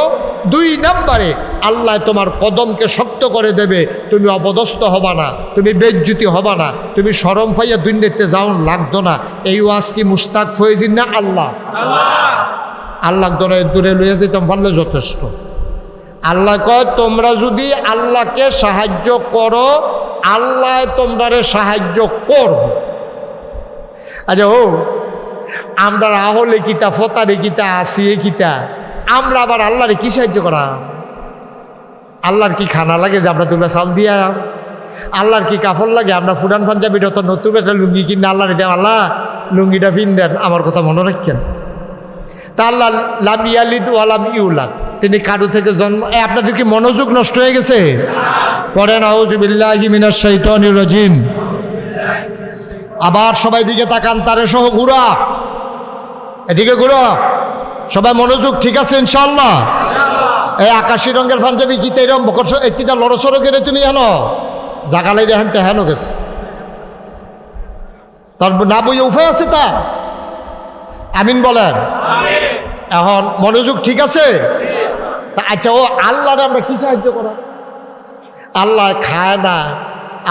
2 নম্বরে আল্লাহ তোমার কদমকে শক্ত করে দেবে। তুমি অপদস্থ হবা না, তুমি বেজ্জুতি হবা না, তুমি শরম পাইয়া দুনিয়াতে যাও লাগতো না। এই ওয়াজ কি মুস্তাক ফয়েজিন না আল্লাহ? আল্লাহ দূরে লইয়া যেতাম পারলে যথেষ্ট। আল্লাহ কয় তোমরা যদি আল্লাহকে সাহায্য করো, আল্লাহ তোমরা সাহায্য করব। আচ্ছা, ও আমরা আহলে কিতা, ফতারে কিতা, আসিয়ে কিতা, আমরা আবার আল্লাহরে কি সাহায্য করা? আল্লাহর কি খানা লাগে যে আমরা তোমরা চাল দিয়া? আল্লাহর কি কাপড় লাগে? আমরা ফুরান পাঞ্জাবিটা তো নতুন একটা লুঙ্গি কিনে আল্লাহরে দেন, আল্লাহ লুঙ্গিটা পিন দেন। আমার কথা মনে রাখেন। তা আল্লাহ লাম ইয়ালিদ ওয়া লাম ইউলাদ, তিনি কারো থেকে জন্ম। আপনাদের কি মনোযোগ নষ্ট হয়ে গেছে? পড়েন আউযু বিল্লাহি মিনাশ শাইতানির রাজিম। আবার সবাই দিকে তাকান, তারে সহ ঘুরা, এদিকে ঘুরা, সবাই মনোযোগ। ঠিক আছে ইনশাআল্লাহ? এই আকাশি রঙের পাঞ্জাবি কিতা এরকম কিতা লড়সড়ো করে তুমি হেনো জাগালাই দেখেন তে হেনো গেছে, তার না বই উপায় আছে তা? আমিন বলেন। এখন মনোযোগ ঠিক আছে? আচ্ছা, ও আল্লাহরে আমরা কি সাহায্য করা? আল্লাহ খায় না,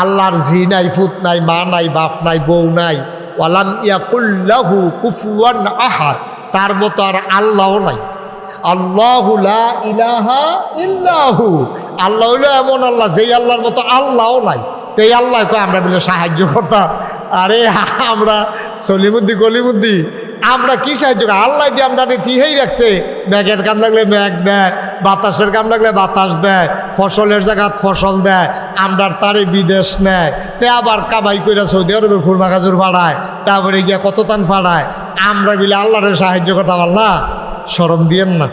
আল্লাহর জি নাই, ফুত নাই, মা নাই, বাপ নাই, বউ নাই। ওয়ালাম ইয়াকুল্লাহু কুফুয়ান আহাদ, তার মতো আর আল্লাহও নাই। আল্লাহু লা ইলাহা ইল্লাহু, আল্লাহ হইল এমন আল্লাহ যেই আল্লাহর মতো আল্লাহও নাই। তো এই আল্লাহ কয় আমরা বলে সাহায্য করতাম। আরে আমরা সলিমুদ্দি গলিমুদ্দি, আমরা কি সাহায্য করি? আল্লাহ দিয়ে আমরা ঠিকই রাখছে। মেঘের কাম লাগলে মেঘ দেয়, বাতাসের কাম লাগলে বাতাস দেয়, ফসলের জায়গাত ফসল দেয়। আমরা তারে বিদেশ নেয়, তে আবার কামাই করে সৌদি আরবের খুরমা খাজুর ফাড়ায়, তারপরে গিয়া কত তান ফাড়ায়। আমরা বিলে আল্লাহরে সাহায্য করতাম। আল্লাহ শরম দিয়েন না,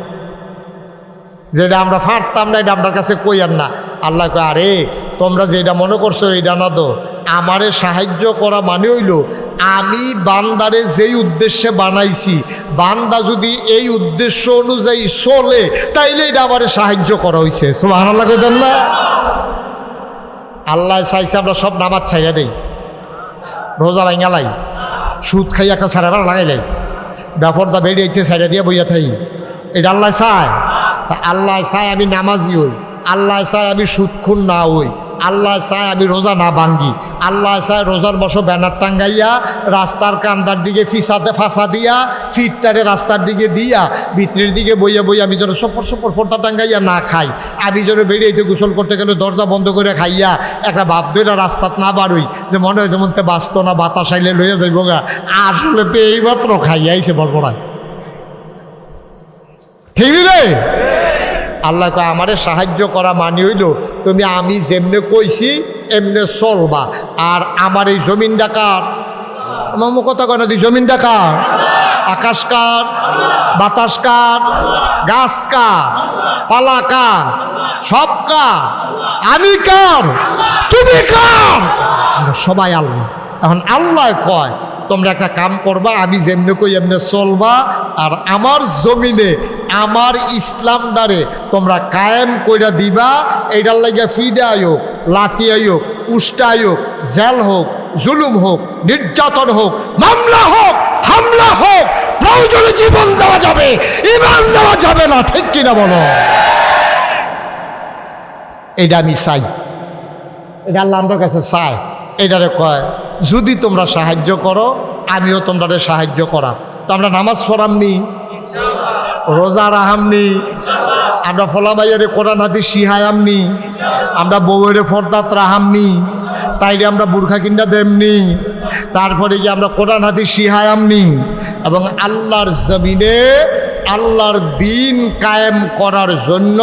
যেটা আমরা ফাড়তাম না এটা আমার কাছে কইয়ান না। আল্লাহ কয় আরে তোমরা যেটা মনে করছো এইটা না, তো আমারে সাহায্য করা মানে হইল আমি বান্দারে যেই উদ্দেশ্যে বানাইছি, বান্দা যদি এই উদ্দেশ্য অনুযায়ী চলে তাইলে এটা আমারে সাহায্য করা হয়েছে। সুবহানাল্লাহ কইতেন না? আল্লাহ চাইছে আমরা সব নামাজ ছাইড়া দেই, রোজা ভাঙা লাই, সুদ খাই একটা সারাবার লাগাই লাই, ব্যাপারটা বেরিয়েছে ছাইড়া দিয়ে বইয়া থাই। এটা আল্লাহ চায়? আল্লাহ চায় আমি নামাজি হই, আল্লাহ চায় আমি সুদখুর না হই, আল্লাহ চায় আমি রোজা না ভাঙ্গি, আল্লাহ চায় রোজার বসো ব্যানার টাঙ্গাইয়া রাস্তার কান্দার দিকে ফিসাতে ফাঁসা দিয়া ফিটটারে রাস্তার দিকে দিয়া ভিতরের দিকে বইয়া বইয়া আমি যেন সপর সপর ফোটা টাঙ্গাইয়া না খাই, আমি যেন বেরিয়েতে গোসল করতে গেলে দরজা বন্ধ করে খাইয়া একটা ভাব ধরে রাস্তাত না বাড়ুই, যে মনে হয় যেমন তে বাঁচত না, বাতাস আইলে লইয়া যাইব গা, আসলে তো এইমাত্র খাইয়াইছে বড়। ঠিক রে? আল্লাহ কয় আমারে সাহায্য করা মানে হইল তুমি আমি যেমনে কইছি এমনে চলবা। আর আমার এই জমিনটা কার? আমার কথা কয় না, জমিনটা কার? আকাশ কার? বাতাস কার? গাছ কার? পালা কার? সব কার? আমি কার? তুমি কার? সবাই আল্লাহ। এখন আল্লাহ কয় তোমরা একটা কাম করবা, আমি যেমনি কই এমনি চলবা, আর আমার জমিনে আমার ইসলামটারে তোমরা কায়েম কইরা দিবা। এইটার লাগে ফিডা আয়োগ, লাতি আয়োগ, উষ্টা আয়োগ, জেল হোক, জুলুম হোক, নির্যাতন হোক, মামলা হোক, হামলা হোক, প্রয়োজনে জীবন দেওয়া যাবে, ইমান দেওয়া যাবে না। ঠিক কিনা বলো? এটা আমি চাই, এটা আল্লাহ আমার কাছে চাই। এটারে কয় যদি তোমরা সাহায্য করো আমিও তোমরা সাহায্য করাম। তো আমরা নামাজ পড়ামনি, রোজা রাহামনি, আমরা ফলামাইয়ারে কোরআন হাদিস শিহায়ামনি, আমরা বউয়েরে ফরদাত রাহামনি, তাইলে আমরা বুরখা কিনা দেমনি, তারপরে গিয়ে আমরা কোরআন হাদিস শিহায়ামনি, এবং আল্লাহর জমিনে আল্লাহর দিন কায়েম করার জন্য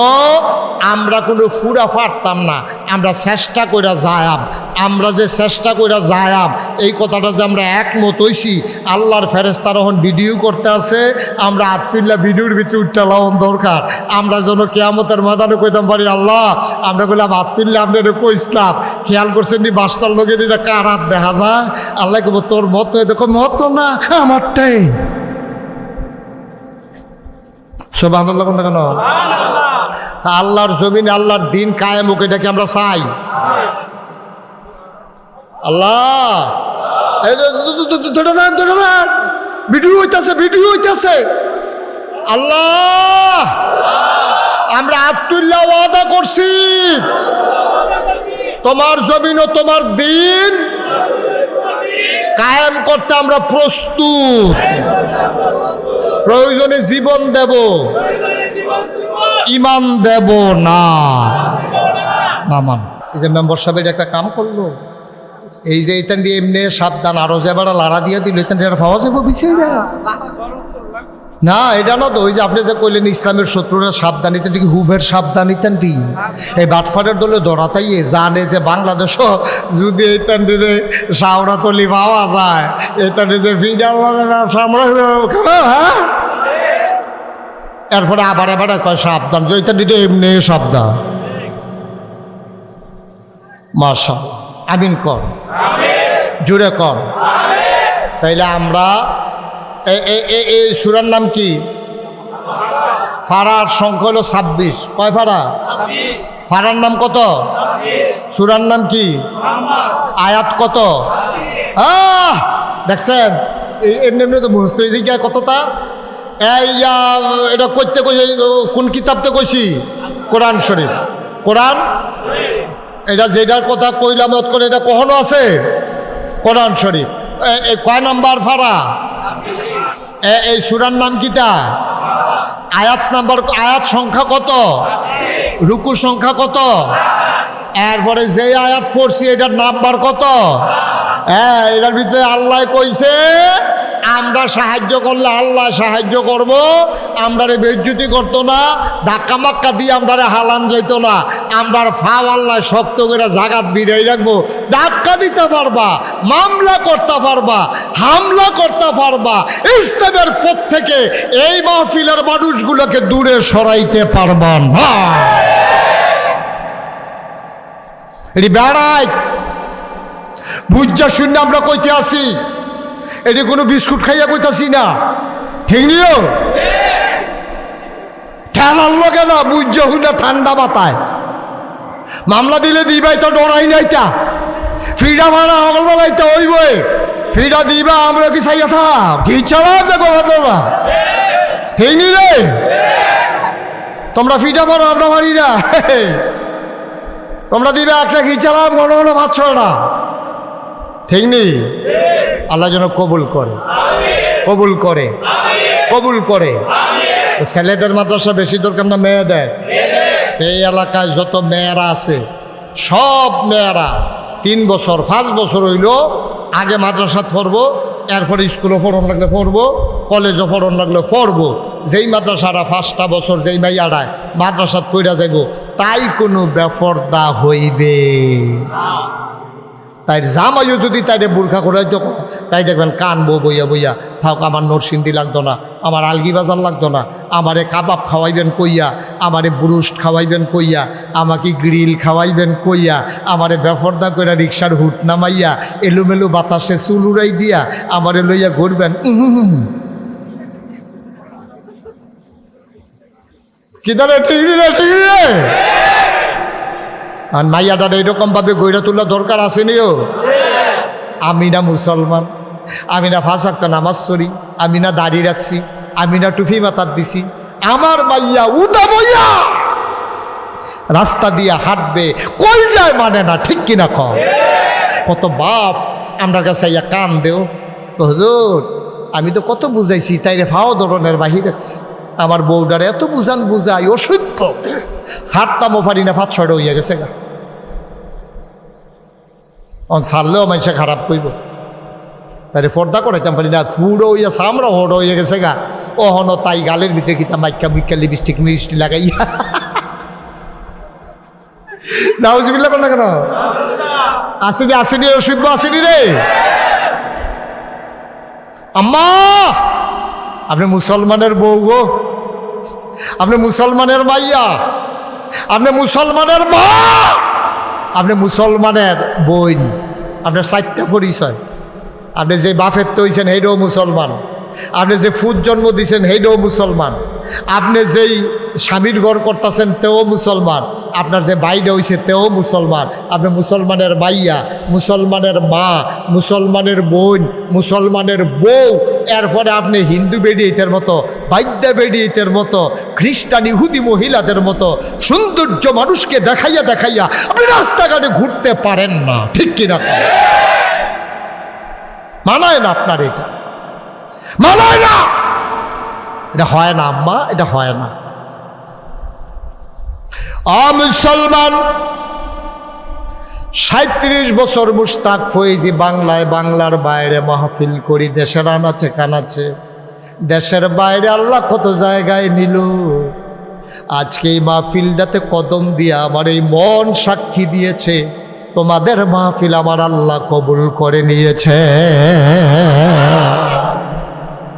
আমরা কোনো ফুরা পারতাম না, আমরা চেষ্টা করে যায়াম। আমরা যে চেষ্টা করে যায়াম এই কথাটা যে আমরা একমত হইছি, আল্লাহর ফেরেশতারা এখন ভিডিও করতে আছে, আমরা আত্মীল্লা ভিডিওর ভিতরে উঠতে লাগান দরকার। আমরা যেন কিয়ামতের ময়দানে কইতাম পারি, আল্লাহ আমরা বললাম আত্মীল্লা আপনার কইসলাম, খেয়াল করছেন নি বাসটার লোকে এটা কার হাত দেখা যায়? আল্লাহ কব তোর মত, দেখো মত না আমারটাই। সুবহানাল্লাহ কোনটা কেন? আল্লাহর জমিনে আল্লাহর দিন কায়েম হোক, এটাকে আমরা চাই। আল্লাহ ভিডিও হইতেছে, ভিডিও হইতেছে। আল্লাহ আমরা আত্মুল্লাহ ওয়াদা করছি, তোমার জমিন ও তোমার দিন কায়েম করতে আমরা প্রস্তুত, প্রয়োজনে জীবন দেব, ইমান দেব না। নামান এই যে মেম্বার সাহেব একটা কাম করলো, এই যে এইখান দিয়ে এমনি সাবধান, আরো যে এবার লাড়া দিয়ে দিল, এখান দিয়ে পাওয়া যাবো বিষয় না। এটা না তো, ওই যে আপনি যে কইলেন ইসলামের শত্রুরা সাবধান, ইতেন কি হুবের সাবধান, ইতেন এই বাটফাটের দলে দরাতাইয়ে জানে যে বাংলাদেশও যদি এইখান দিয়ে শাওরাতলি পাওয়া যায়, এইখান যে ভিডিও এরপরে আবার এবার কয় সাবধান, যে ওইটা দিতে এমনি সাবধান। মাশাআল্লাহ, আমিন কর, জুড়ে কর। তাইলে আমরা এই সূরার নাম কি? ফারার সংখ্যা হলো 26। কয় ফারা? ফারার নাম কত? সূরার নাম কি? আয়াত কত? দেখছেন এমনি এমনি তো মুখস্থ হয়ে যায় কতটা। এটা করতে কোন কিতাবতে কইছি? কোরআন শরীফ। কোরআন এটা যেটার কথা কইলাম করে এটা কখনো আছে? কোরআন শরীফ। কয় নাম্বার ফারা? এই সূরার নাম কিতা? আয়াত নাম্বার, আয়াত সংখ্যা কত? রুকু সংখ্যা কত? এরপরে যে আয়াত পড়ছি এটার নাম্বার কত? হ্যাঁ, এটার ভিতরে আল্লাহ কইছে আমরা সাহায্য করলে আল্লাহ সাহায্য করব, আমরারে বেজ্জুতি করতো না, ধাক্কা মাক্কা দিয়ে আমরারে হালান যাইতো না, আমরার ফাও আল্লাহ শক্ত করে জাগাত বিরাই রাখবো। ধাক্কা দিতে পারবা, মামলা করতে পারবা, হামলা করতে পারবা, ইসলামের পথ থেকে এই মাহফিলের মানুষগুলোকে দূরে সরাইতে পারবা না। এটি বেড়াই বুঝা শূন্য আমরা কইতে আসি, এটি কোনো বিস্কুট খাইয়া কইতাছি না, ঠিক নিও খেলার লোকে না বুঝা হুনা ঠান্ডা মাথায় মামলা দিলে দিবাই তো ডরাই নাইতা, ফিডা ভাড়া হগলবেলাইতে হইবই, ফিডা দিবা আমরা কি চাইয়া থাক কি চালাম দেখো না, ঠিক নি রে? তোমরা ফিডা ভাড়া আমরা ভারি না, তোমরা দিবে একটা কি চালাম মনে হলো ভাবছ না, ঠিক নেই? আল্লাহ যেন কবুল করে, কবুল করে, কবুল করে। ছেলেদের মাদ্রাসা বেশি দরকার না মেয়েদের? এই এলাকায় যত মেয়েরা আছে সব মেয়েরা 3 বছর 5 বছর হইল আগে মাদ্রাসা পড়বো, এরপরে স্কুলও পড়ন লাগলে পড়বো, কলেজও পড়ন লাগলে পড়বো। যেই মাদ্রাসারা 5টা বছর যেই মাইয়াড়ায় মাদ্রাসাত পড়া যাইব তাই কোনো বেপরদা হইবে। তাই জামাইও যদি তাইরে বুর্খা করে তো তাই দেখবেন কানবো বইয়া বইয়া থাক, আমার নরসিংদী লাগতো না, আমার আলগি বাজার লাগতো না, আমারে কাবাব খাওয়াইবেন কইয়া, আমারে ব্রুস্ট খাওয়াইবেন কইয়া, আমাকে গ্রিল খাওয়াইবেন কইয়া, আমারে বেফরদা করে রিক্সার হুট নামাইয়া এলোমেলো বাতাসে চুল উড়াই দিয়া আমারে লইয়া ঘুরবেন। কি দাঁড়ে ঠিক রে, ঠিক রে। আর মাইয়াটার এরকম ভাবে গইরা তোলা দরকার আসেনিও। আমি না মুসলমান, আমি না 5 ওয়াক্ত নামাজ পড়ি, আমি না দাড়ি রাখছি, আমি না টুপি মাথার দিছি, আমার মাইয়া উদা বইয়া রাস্তা দিয়ে হাঁটবে, কই যায় মানে না, ঠিক কিনা কম। কত বাপ আমার কাছে ইয়া কান দেও, হুজুর আমি তো কত বুঝাইছি, তাইরে ফাও ধরনের বাহির রাখছি, আমার বউডারে এত বুঝান বুঝাই অসভ্য, ছাড়তামও পারি না, 5-6টা হইয়া গেছে গা। ছাড়লেও মানুষে খারাপ কইব, তাই পর্দা করাইতাম পারি না, ফুড়ো হইয়া সামরা হোড়ো হইয়া গেছে গা। ওহনো তাই গালের ভিতরে কিতা মাইকা মুইকা লিপস্টিক মিষ্টি লাগাইয়া নাউজুবিল্লাহ কোন না কেন আসেনি, আসেনি অসভ্য আসেনি রে। আম্মা আপনি মুসলমানের বউ গো, আপনি মুসলমানের মাইয়া, আপনি মুসলমানের মা, আপনি মুসলমানের বোন, আপনার 4টা পরিচয়। আপনি যে বাফের তো হইছেন হেডও মুসলমান, আপনি যে ফুট জন্ম দিয়েছেন হেডও মুসলমান, আপনি যেই স্বামীর ঘর করতেছেন তেও মুসলমান, আপনার যে বাইরে হইছে তেও মুসলমান। আপনি মুসলমানের মাইয়া, মুসলমানের মা, মুসলমানের বোন, মুসলমানের বউ, এরপরে আপনি হিন্দু বেডিয়েতের মতো, বাইদ্যা বেডিয়েতের মতো, খ্রিস্টান ইহুদি মহিলাদের মতো সৌন্দর্য মানুষকে দেখাইয়া দেখাইয়া আপনি রাস্তাঘাটে ঘুরতে পারেন না, ঠিক কিনা? মানায় না আপনার, এটা মানায় না, এটা হয় না আম্মা, এটা হয় না। মুসলমান 37 বছর মুশতাক ফয়েজি বাংলায়, বাংলার বাইরে মাহফিল করি, দেশের আনাচে কানাচে, দেশের বাইরে আল্লাহ কত জায়গায় নিল। আজকে এই মাহফিলটাতে কদম দিয়া আমার এই মন সাক্ষী দিয়েছে, তোমাদের মাহফিল আমার আল্লাহ কবুল করে নিয়েছে।